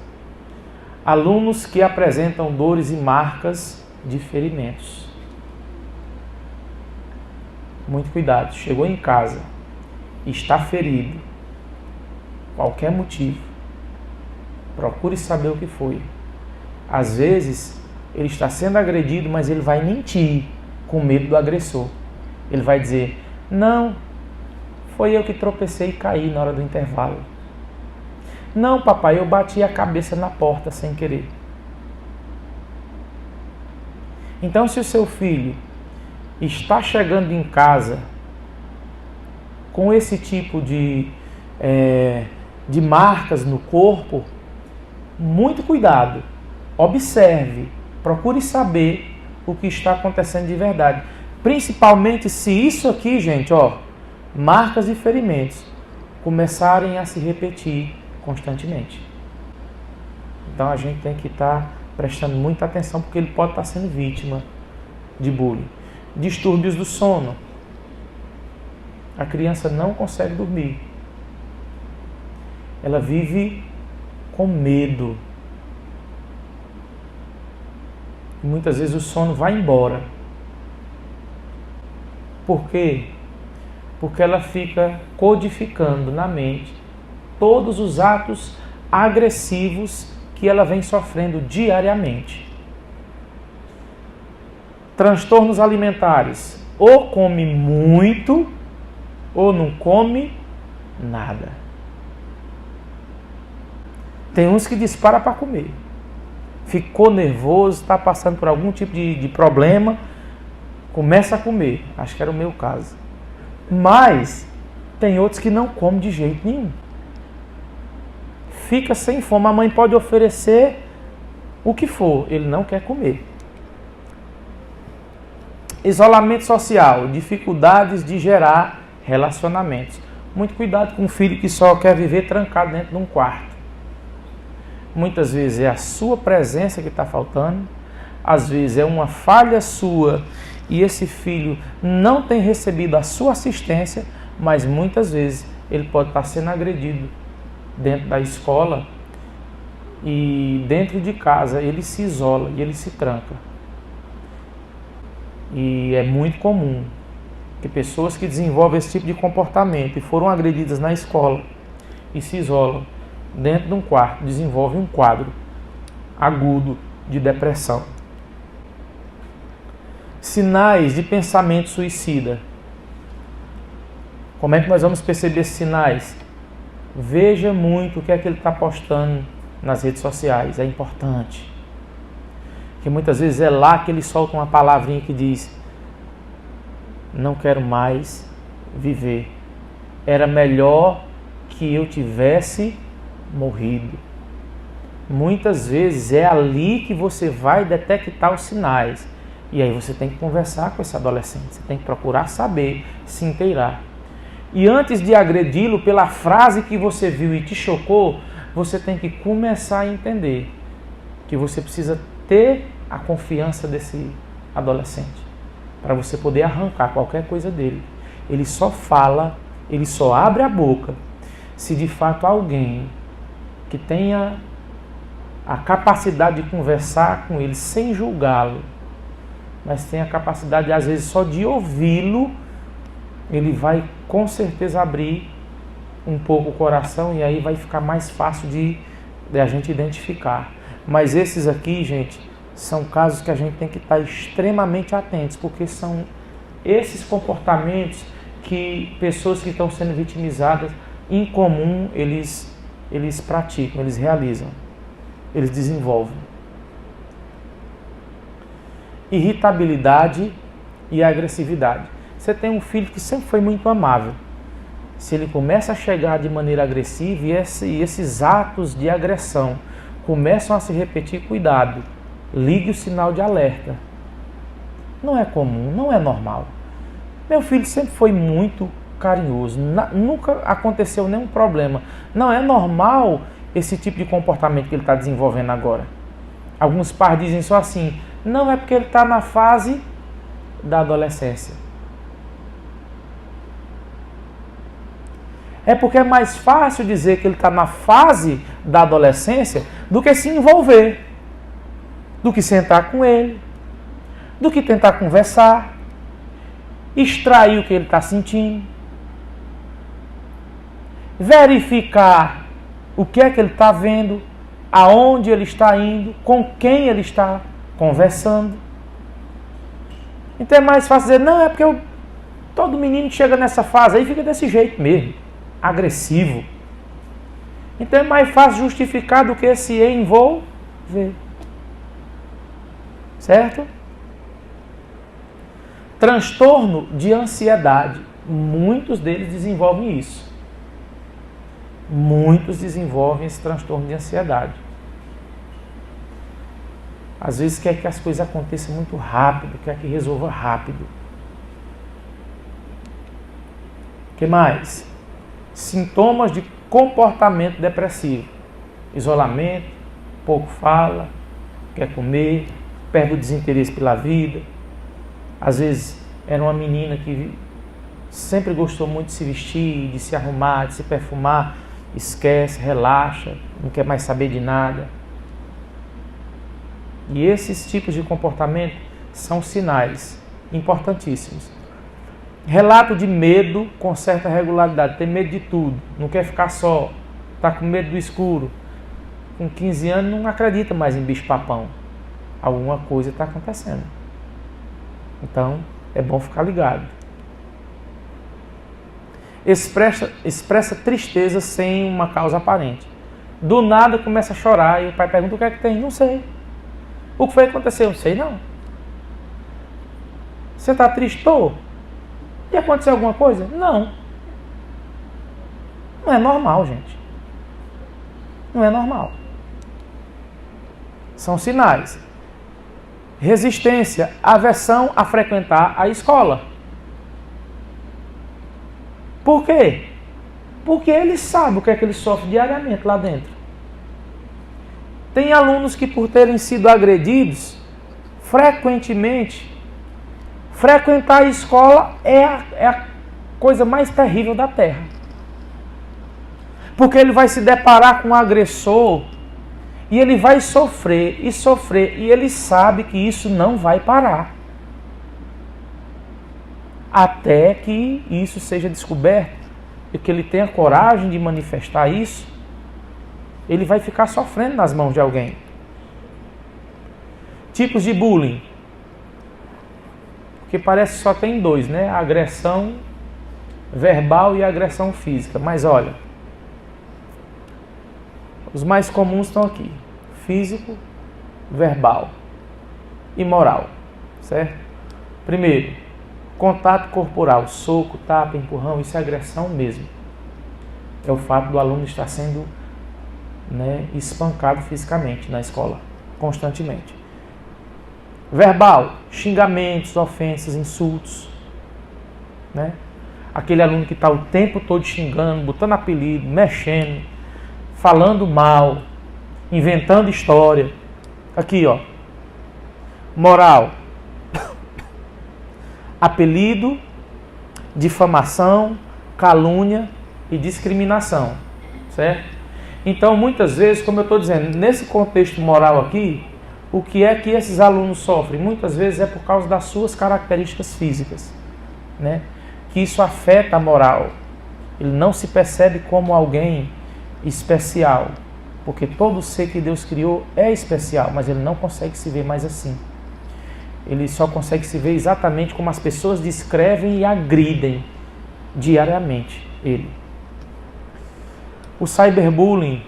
Alunos que apresentam dores e marcas de ferimentos. Muito cuidado, chegou em casa, está ferido, qualquer motivo, procure saber o que foi. Às vezes, ele está sendo agredido, mas ele vai mentir com medo do agressor. Ele vai dizer, não, foi eu que tropecei e caí na hora do intervalo. Não, papai, eu bati a cabeça na porta sem querer. Então, se o seu filho está chegando em casa com esse tipo de marcas no corpo, muito cuidado, observe, procure saber o que está acontecendo de verdade. Principalmente se isso aqui, gente, marcas e ferimentos, começarem a se repetir constantemente. Então a gente tem que estar prestando muita atenção, porque ele pode estar sendo vítima de bullying. Distúrbios do sono. A criança não consegue dormir. Ela vive com medo. E muitas vezes o sono vai embora. Por quê? Porque ela fica codificando na mente todos os atos agressivos que ela vem sofrendo diariamente. Transtornos alimentares. Ou come muito, ou não come nada. Tem uns que disparam para comer. Ficou nervoso, está passando por algum tipo de problema, começa a comer. Acho que era o meu caso. Mas tem outros que não comem de jeito nenhum. Fica sem fome. A mãe pode oferecer o que for, ele não quer comer. Isolamento social, dificuldades de gerar relacionamentos. Muito cuidado com um filho que só quer viver trancado dentro de um quarto. Muitas vezes é a sua presença que está faltando, às vezes é uma falha sua e esse filho não tem recebido a sua assistência, mas muitas vezes ele pode estar sendo agredido dentro da escola e dentro de casa ele se isola e ele se tranca. E é muito comum que pessoas que desenvolvem esse tipo de comportamento e foram agredidas na escola e se isolam dentro de um quarto, desenvolvem um quadro agudo de depressão. Sinais de pensamento suicida. Como é que nós vamos perceber esses sinais? Veja muito o que é que ele está postando nas redes sociais, é importante. Porque muitas vezes é lá que ele solta uma palavrinha que diz: não quero mais viver. Era melhor que eu tivesse morrido. Muitas vezes é ali que você vai detectar os sinais. E aí você tem que conversar com esse adolescente. Você tem que procurar saber, se inteirar. E antes de agredi-lo pela frase que você viu e te chocou, você tem que começar a entender que você precisa ter a confiança desse adolescente para você poder arrancar qualquer coisa dele. Ele só fala, ele só abre a boca se de fato alguém que tenha a capacidade de conversar com ele sem julgá-lo, mas tem a capacidade, às vezes, só de ouvi-lo, ele vai com certeza abrir um pouco o coração e aí vai ficar mais fácil de a gente identificar. Mas esses aqui, gente, são casos que a gente tem que estar extremamente atentos, porque são esses comportamentos que pessoas que estão sendo vitimizadas, em comum, eles praticam, eles realizam, eles desenvolvem. Irritabilidade e agressividade. Você tem um filho que sempre foi muito amável. Se ele começa a chegar de maneira agressiva e esses atos de agressão começam a se repetir, cuidado, ligue o sinal de alerta. Não é comum, não é normal. Meu filho sempre foi muito carinhoso, nunca aconteceu nenhum problema. Não é normal esse tipo de comportamento que ele está desenvolvendo agora. Alguns pais dizem só assim: não, é porque ele está na fase da adolescência. É porque é mais fácil dizer que ele está na fase da adolescência do que se envolver, do que sentar com ele, do que tentar conversar, extrair o que ele está sentindo, verificar o que é que ele está vendo, aonde ele está indo, com quem ele está conversando. Então é mais fácil dizer: não, é porque todo menino chega nessa fase aí fica desse jeito mesmo, agressivo. Então é mais fácil justificar do que se envolver. Certo? Transtorno de ansiedade. Muitos deles desenvolvem isso. Muitos desenvolvem esse transtorno de ansiedade. Às vezes quer que as coisas aconteçam muito rápido, quer que resolva rápido. O que mais? Sintomas de comportamento depressivo. Isolamento, pouco fala, quer comer, perde o desinteresse pela vida. Às vezes era uma menina que sempre gostou muito de se vestir, de se arrumar, de se perfumar, esquece, relaxa, não quer mais saber de nada. E esses tipos de comportamento são sinais importantíssimos. Relato de medo com certa regularidade, tem medo de tudo, não quer ficar só, está com medo do escuro. Com 15 anos não acredita mais em bicho-papão. Alguma coisa está acontecendo. Então, é bom ficar ligado. Expressa tristeza sem uma causa aparente. Do nada começa a chorar e o pai pergunta: o que é que tem? Não sei. O que foi que aconteceu? Não sei não. Você está triste? Estou. E aconteceu alguma coisa? Não. Não é normal, gente. Não é normal. São sinais. Resistência, aversão a frequentar a escola. Por quê? Porque ele sabe o que é que ele sofre diariamente lá dentro. Tem alunos que, por terem sido agredidos, frequentemente, frequentar a escola é a coisa mais terrível da Terra. Porque ele vai se deparar com um agressor e ele vai sofrer e sofrer, e ele sabe que isso não vai parar. Até que isso seja descoberto e que ele tenha coragem de manifestar isso, ele vai ficar sofrendo nas mãos de alguém. Tipos de bullying. Porque parece que só tem dois, né? A agressão verbal e a agressão física. Mas olha, os mais comuns estão aqui: físico, verbal e moral, certo? Primeiro, contato corporal, soco, tapa, empurrão, isso é agressão mesmo. É o fato do aluno estar sendo, né, espancado fisicamente na escola, constantemente. Verbal, xingamentos, ofensas, insultos, né? Aquele aluno que está o tempo todo xingando, botando apelido, mexendo, falando mal, inventando história. Aqui, ó. Moral. Apelido, difamação, calúnia e discriminação, certo? Então, muitas vezes, como eu estou dizendo, nesse contexto moral aqui, o que é que esses alunos sofrem? Muitas vezes é por causa das suas características físicas, né? Que isso afeta a moral. Ele não se percebe como alguém especial, porque todo ser que Deus criou é especial, mas ele não consegue se ver mais assim. Ele só consegue se ver exatamente como as pessoas descrevem e agridem diariamente ele. O cyberbullying,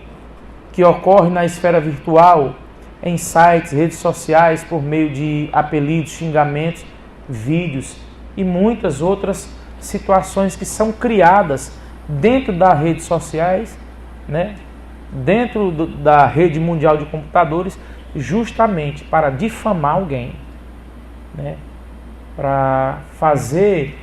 que ocorre na esfera virtual, em sites, redes sociais, por meio de apelidos, xingamentos, vídeos e muitas outras situações que são criadas dentro das redes sociais, né? Dentro da rede mundial de computadores, justamente para difamar alguém, né? Para fazer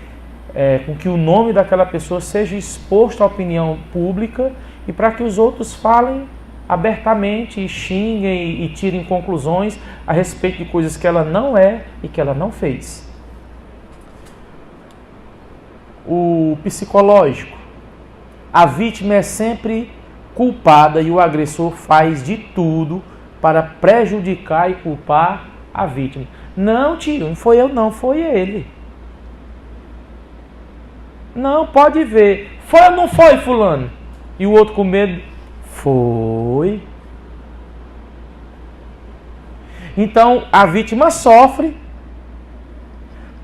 com que o nome daquela pessoa seja exposto à opinião pública e para que os outros falem abertamente e xinguem e tirem conclusões a respeito de coisas que ela não é e que ela não fez. O psicológico. A vítima é sempre culpada e o agressor faz de tudo para prejudicar e culpar a vítima. Não, tio, não foi eu não, foi ele. Não, pode ver. Foi ou não foi, fulano? E o outro com medo, foi. Então, a vítima sofre.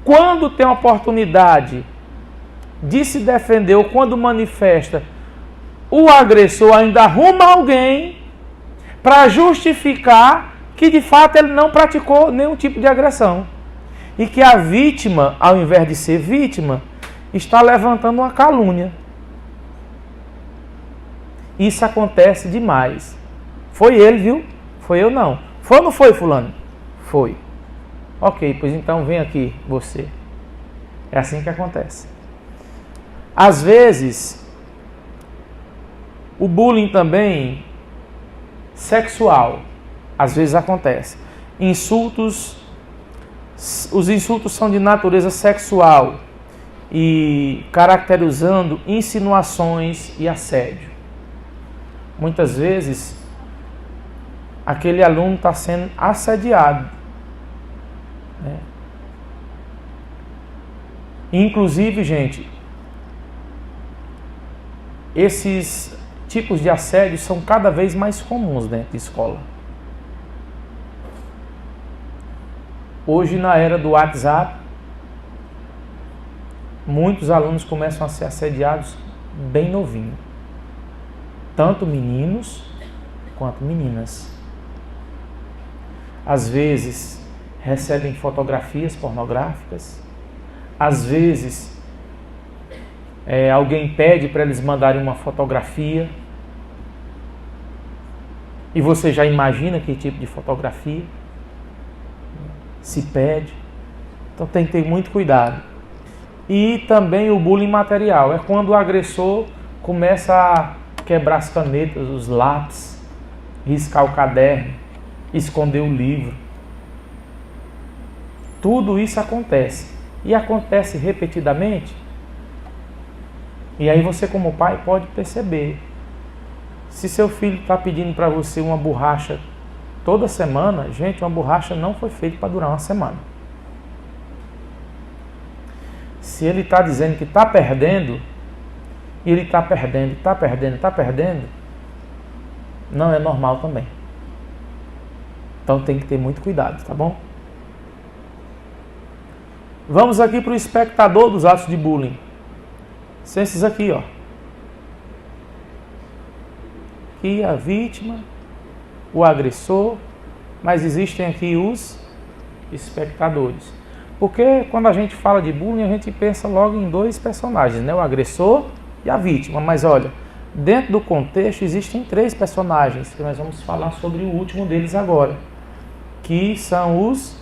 Quando tem a oportunidade de se defender ou quando manifesta, o agressor ainda arruma alguém para justificar que de fato ele não praticou nenhum tipo de agressão. E que a vítima, ao invés de ser vítima, está levantando uma calúnia. Isso acontece demais. Foi ele, viu? Foi eu não. Foi ou não foi, fulano? Foi. Ok, pois então vem aqui você. É assim que acontece. Às vezes, o bullying também sexual, às vezes acontece. Insultos, os insultos são de natureza sexual e caracterizando insinuações e assédio. Muitas vezes, aquele aluno está sendo assediado, né? Inclusive, gente, esses tipos de assédio são cada vez mais comuns dentro de escola. Hoje, na era do WhatsApp, muitos alunos começam a ser assediados bem novinho. Tanto meninos quanto meninas. Às vezes recebem fotografias pornográficas. Às vezes alguém pede para eles mandarem uma fotografia. E você já imagina que tipo de fotografia se pede. Então tem que ter muito cuidado. E também o bullying material. É quando o agressor começa a quebrar as canetas, os lápis, riscar o caderno, esconder o livro. Tudo isso acontece. E acontece repetidamente. E aí você, como pai, pode perceber. Se seu filho está pedindo para você uma borracha toda semana, gente, uma borracha não foi feita para durar uma semana. Se ele está dizendo que está perdendo, e ele está perdendo, está perdendo, está perdendo, não é normal também. Então tem que ter muito cuidado, tá bom? Vamos aqui para o espectador dos atos de bullying. São esses aqui, ó. Aqui a vítima, o agressor, mas existem aqui os espectadores. Porque quando a gente fala de bullying, a gente pensa logo em dois personagens, né? O agressor e a vítima. Mas olha, dentro do contexto existem três personagens, que nós vamos falar sobre o último deles agora, que são os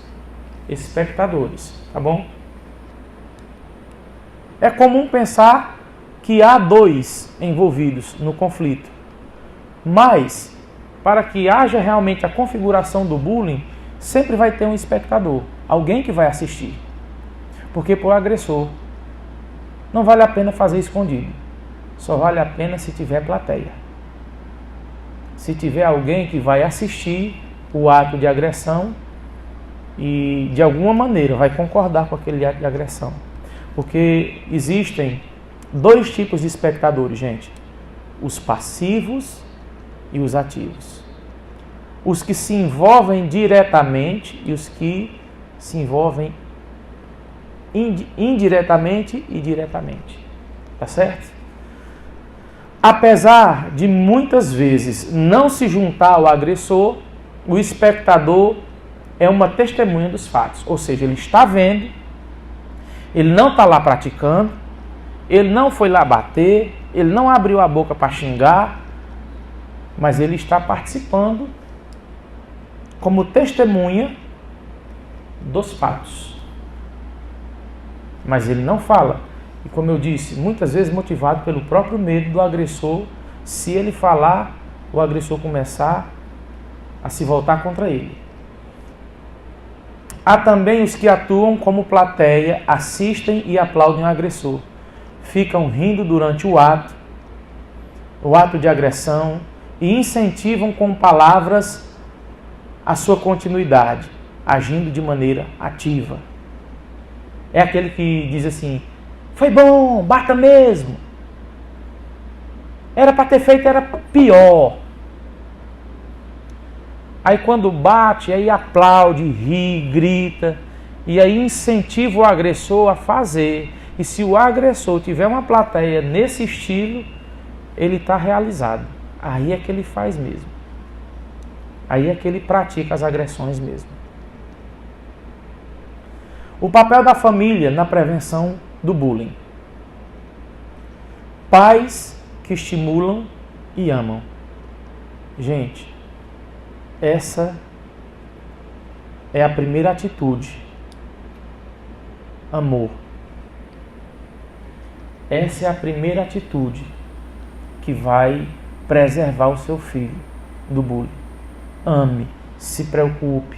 espectadores, tá bom? É comum pensar que há dois envolvidos no conflito, mas para que haja realmente a configuração do bullying, sempre vai ter um espectador, alguém que vai assistir. Porque por agressor, não vale a pena fazer escondido, só vale a pena se tiver plateia. Se tiver alguém que vai assistir o ato de agressão e de alguma maneira vai concordar com aquele ato de agressão. Porque existem dois tipos de espectadores, gente: os passivos e os ativos. Os que se envolvem diretamente e os que se envolvem indiretamente e diretamente. Tá certo? Apesar de muitas vezes não se juntar ao agressor, o espectador é uma testemunha dos fatos. Ou seja, ele está vendo, ele não está lá praticando, ele não foi lá bater, ele não abriu a boca para xingar, mas ele está participando como testemunha dos fatos. Mas ele não fala. E como eu disse, muitas vezes motivado pelo próprio medo do agressor. Se ele falar, o agressor começar a se voltar contra ele. Há também os que atuam como plateia, assistem e aplaudem o agressor. Ficam rindo durante o ato de agressão, e incentivam com palavras a sua continuidade, agindo de maneira ativa. É aquele que diz assim: foi bom, bata mesmo. Era para ter feito, era pior. Aí quando bate, aí aplaude, ri, grita, e aí incentiva o agressor a fazer. E se o agressor tiver uma plateia nesse estilo, ele está realizado. Aí é que ele faz mesmo. Aí é que ele pratica as agressões mesmo. O papel da família na prevenção do bullying. Pais que estimulam e amam. Gente, essa é a primeira atitude. Amor. Essa é a primeira atitude que vai preservar o seu filho do bullying. Ame, se preocupe,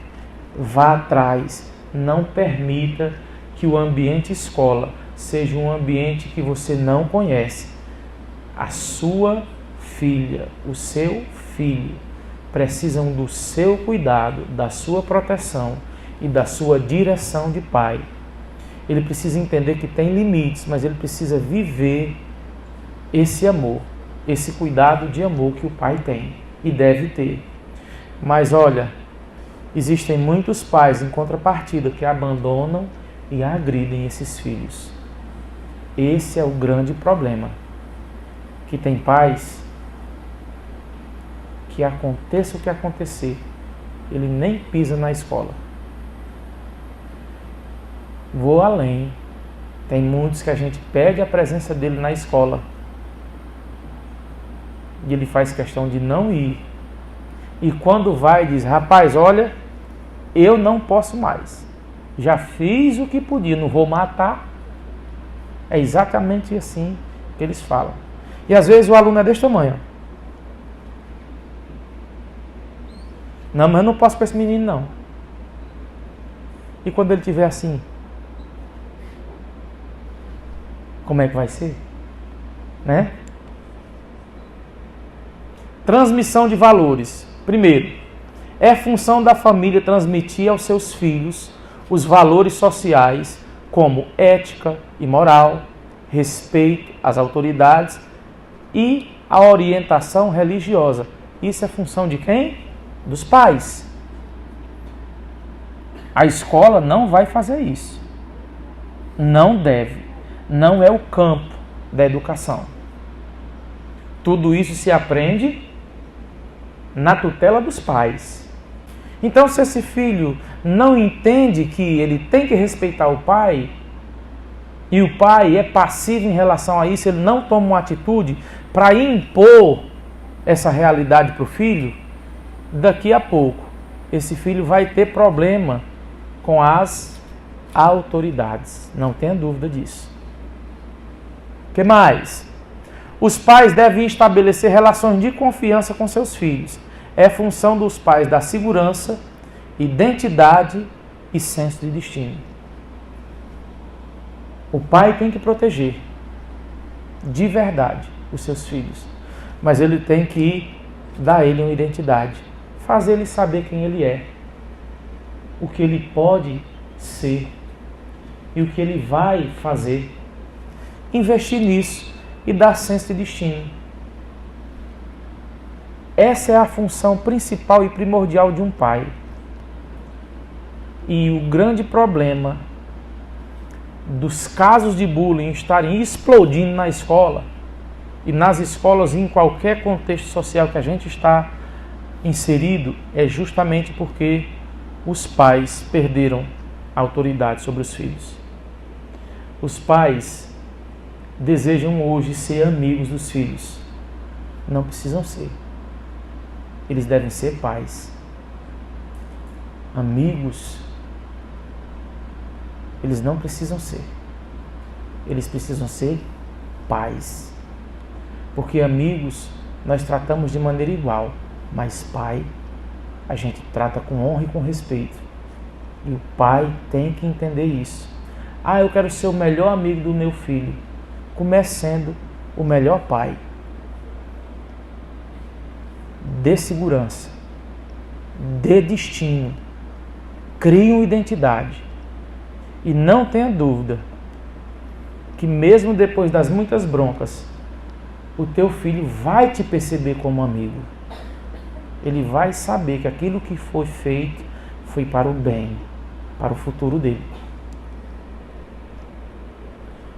vá atrás, não permita que o ambiente escola seja um ambiente que você não conhece. A sua filha, o seu filho precisam do seu cuidado, da sua proteção e da sua direção de pai. Ele precisa entender que tem limites, mas ele precisa viver esse amor, esse cuidado de amor que o pai tem e deve ter. Mas olha, existem muitos pais em contrapartida que abandonam e agridem esses filhos. Esse é o grande problema. Que tem pais que aconteça o que acontecer, ele nem pisa na escola. Vou além. Tem muitos que a gente pede a presença dele na escola e ele faz questão de não ir. E quando vai, diz: rapaz, olha, eu não posso mais. Já fiz o que podia, não vou matar. É exatamente assim que eles falam. E às vezes o aluno é desse tamanho. Não, mas eu não posso com esse menino, não. E quando ele estiver assim, como é que vai ser? Né? Transmissão de valores. Primeiro, é função da família transmitir aos seus filhos os valores sociais, como ética e moral, respeito às autoridades e a orientação religiosa. Isso é função de quem? Dos pais. A escola não vai fazer isso. Não deve. Não é o campo da educação. Tudo isso se aprende na tutela dos pais. Então, se esse filho não entende que ele tem que respeitar o pai, e o pai é passivo em relação a isso, ele não toma uma atitude para impor essa realidade para o filho, daqui a pouco esse filho vai ter problema com as autoridades. Não tenha dúvida disso. O que mais? Os pais devem estabelecer relações de confiança com seus filhos. É função dos pais dar segurança, identidade e senso de destino. O pai tem que proteger, de verdade, os seus filhos. Mas ele tem que dar a ele uma identidade. Fazer ele saber quem ele é. O que ele pode ser. E o que ele vai fazer. Investir nisso e dar senso de destino. Essa é a função principal e primordial de um pai. E o grande problema dos casos de bullying estarem explodindo na escola, e nas escolas e em qualquer contexto social que a gente está inserido, é justamente porque os pais perderam a autoridade sobre os filhos. Os pais desejam hoje ser amigos dos filhos. Não precisam ser. Eles devem ser pais. Amigos, eles não precisam ser. Eles precisam ser pais. Porque amigos nós tratamos de maneira igual, mas pai a gente trata com honra e com respeito. E o pai tem que entender isso. Eu quero ser o melhor amigo do meu filho. Comece sendo o melhor pai. Dê segurança. Dê destino. Crie uma identidade. E não tenha dúvida que mesmo depois das muitas broncas, o teu filho vai te perceber como amigo. Ele vai saber que aquilo que foi feito foi para o bem, para o futuro dele.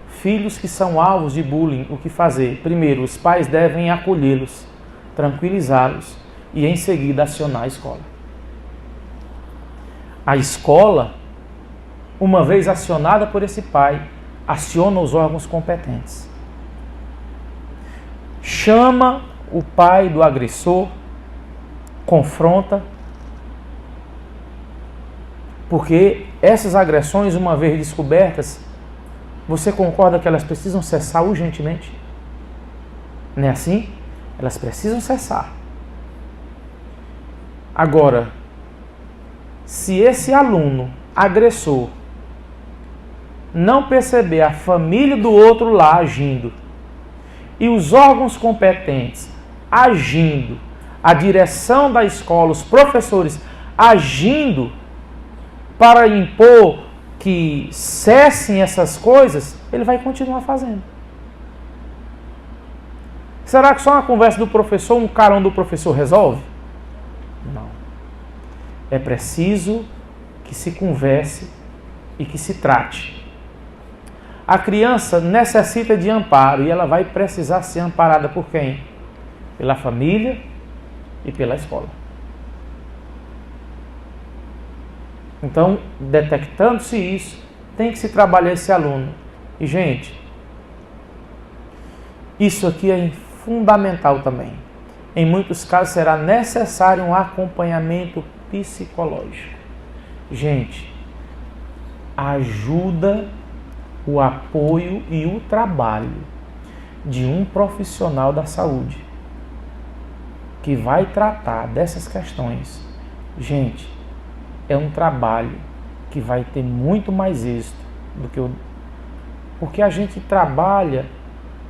Filhos que são alvos de bullying, o que fazer? Primeiro, os pais devem acolhê-los, tranquilizá-los e em seguida acionar a escola. A escola, uma vez acionada por esse pai, aciona os órgãos competentes. Chama o pai do agressor, confronta, porque essas agressões, uma vez descobertas, você concorda que elas precisam cessar urgentemente? Não é assim? Elas precisam cessar. Agora, se esse aluno agressor não perceber a família do outro lá agindo, e os órgãos competentes agindo, a direção da escola, os professores agindo para impor que cessem essas coisas, ele vai continuar fazendo. Será que só uma conversa do professor, um carão do professor resolve? Não. É preciso que se converse e que se trate. A criança necessita de amparo e ela vai precisar ser amparada por quem? Pela família e pela escola. Então, detectando-se isso, tem que se trabalhar esse aluno. E, gente, isso aqui é fundamental também. Em muitos casos será necessário um acompanhamento psicológico. Gente, ajuda, o apoio e o trabalho de um profissional da saúde que vai tratar dessas questões. Gente, é um trabalho que vai ter muito mais êxito do que porque a gente trabalha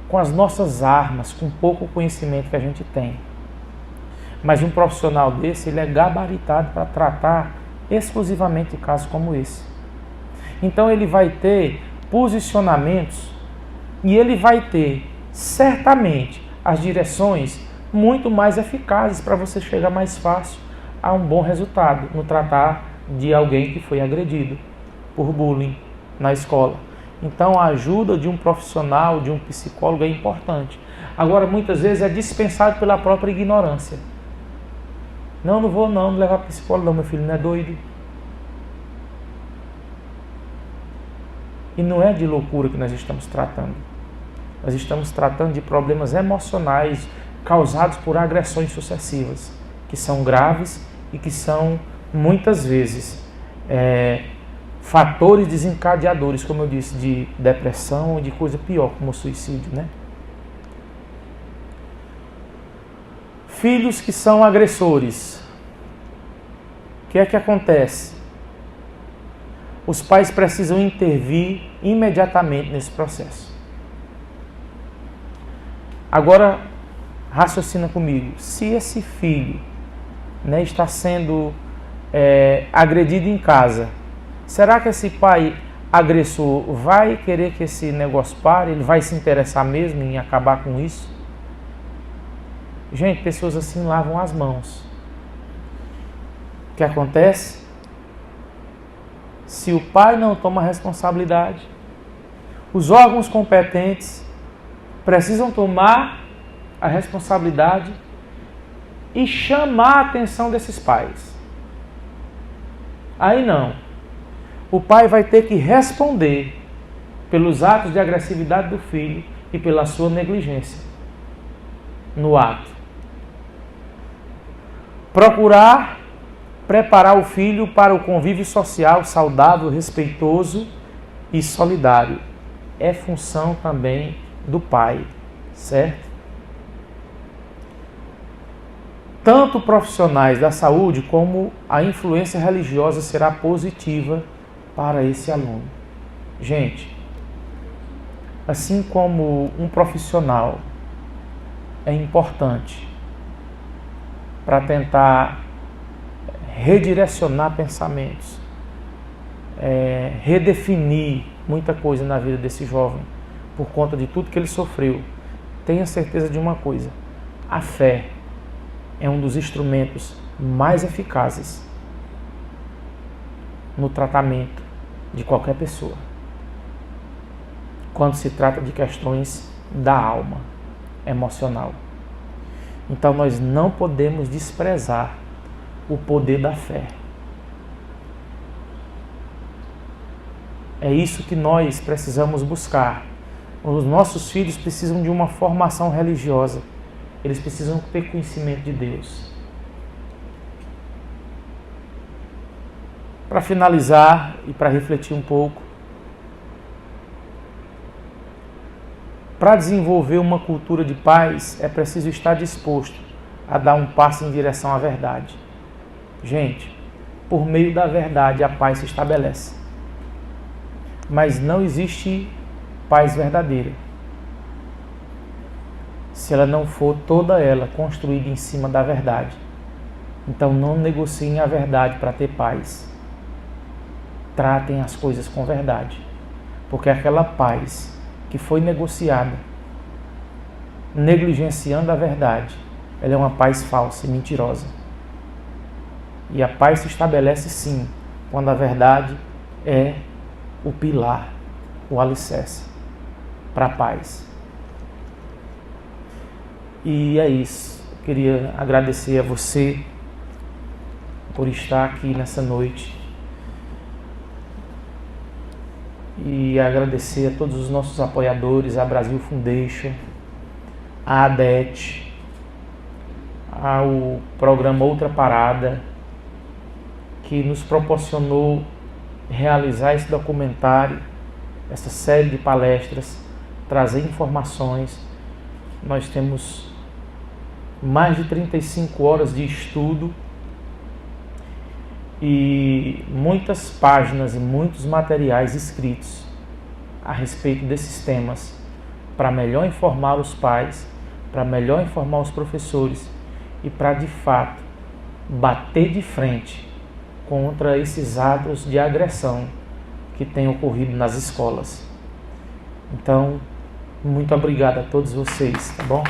com as nossas armas, com pouco conhecimento que a gente tem. Mas um profissional desse, ele é gabaritado para tratar exclusivamente de casos como esse. Então ele vai ter posicionamentos e ele vai ter certamente as direções muito mais eficazes para você chegar mais fácil a um bom resultado no tratar de alguém que foi agredido por bullying na escola. Então a ajuda de um profissional, de um psicólogo é importante. Agora, muitas vezes é dispensado pela própria ignorância. Não vou não levar para psicólogo, não, meu filho não é doido. E não é de loucura que nós estamos tratando. Nós estamos tratando de problemas emocionais causados por agressões sucessivas, que são graves e que são, muitas vezes, fatores desencadeadores, como eu disse, de depressão e de coisa pior, como o suicídio, né? Filhos que são agressores. O que é que acontece? Os pais precisam intervir imediatamente nesse processo. Agora, raciocina comigo. Se esse filho, né, está sendo agredido em casa, será que esse pai agressor vai querer que esse negócio pare? Ele vai se interessar mesmo em acabar com isso? Gente, pessoas assim lavam as mãos. O que acontece? Se o pai não toma responsabilidade, os órgãos competentes precisam tomar a responsabilidade e chamar a atenção desses pais. Aí não. O pai vai ter que responder pelos atos de agressividade do filho e pela sua negligência no ato. Procurar preparar o filho para o convívio social saudável, respeitoso e solidário. É função também do pai, certo? Tanto profissionais da saúde como a influência religiosa será positiva para esse aluno. Gente, assim como um profissional é importante para tentar redirecionar pensamentos, redefinir muita coisa na vida desse jovem, por conta de tudo que ele sofreu, tenha certeza de uma coisa: a fé é um dos instrumentos mais eficazes no tratamento de qualquer pessoa, quando se trata de questões da alma, emocional. Então nós não podemos desprezar o poder da fé. É isso que nós precisamos buscar. Os nossos filhos precisam de uma formação religiosa. Eles precisam ter conhecimento de Deus. Para finalizar e para refletir um pouco, para desenvolver uma cultura de paz, é preciso estar disposto a dar um passo em direção à verdade. Gente, por meio da verdade a paz se estabelece. Mas não existe paz verdadeira se ela não for toda ela construída em cima da verdade. Então não negociem a verdade para ter paz. Tratem as coisas com verdade. Porque aquela paz que foi negociada, negligenciando a verdade, ela é uma paz falsa e mentirosa. E a paz se estabelece sim, quando a verdade é o pilar, o alicerce para a paz. E é isso. Eu queria agradecer a você por estar aqui nessa noite. E agradecer a todos os nossos apoiadores, a Brasil Foundation, a ADET, ao programa Outra Parada, que nos proporcionou realizar esse documentário, essa série de palestras, trazer informações. Nós temos mais de 35 horas de estudo e muitas páginas e muitos materiais escritos a respeito desses temas, para melhor informar os pais, para melhor informar os professores e para, de fato, bater de frente contra esses atos de agressão que têm ocorrido nas escolas. Então, muito obrigado a todos vocês, tá bom?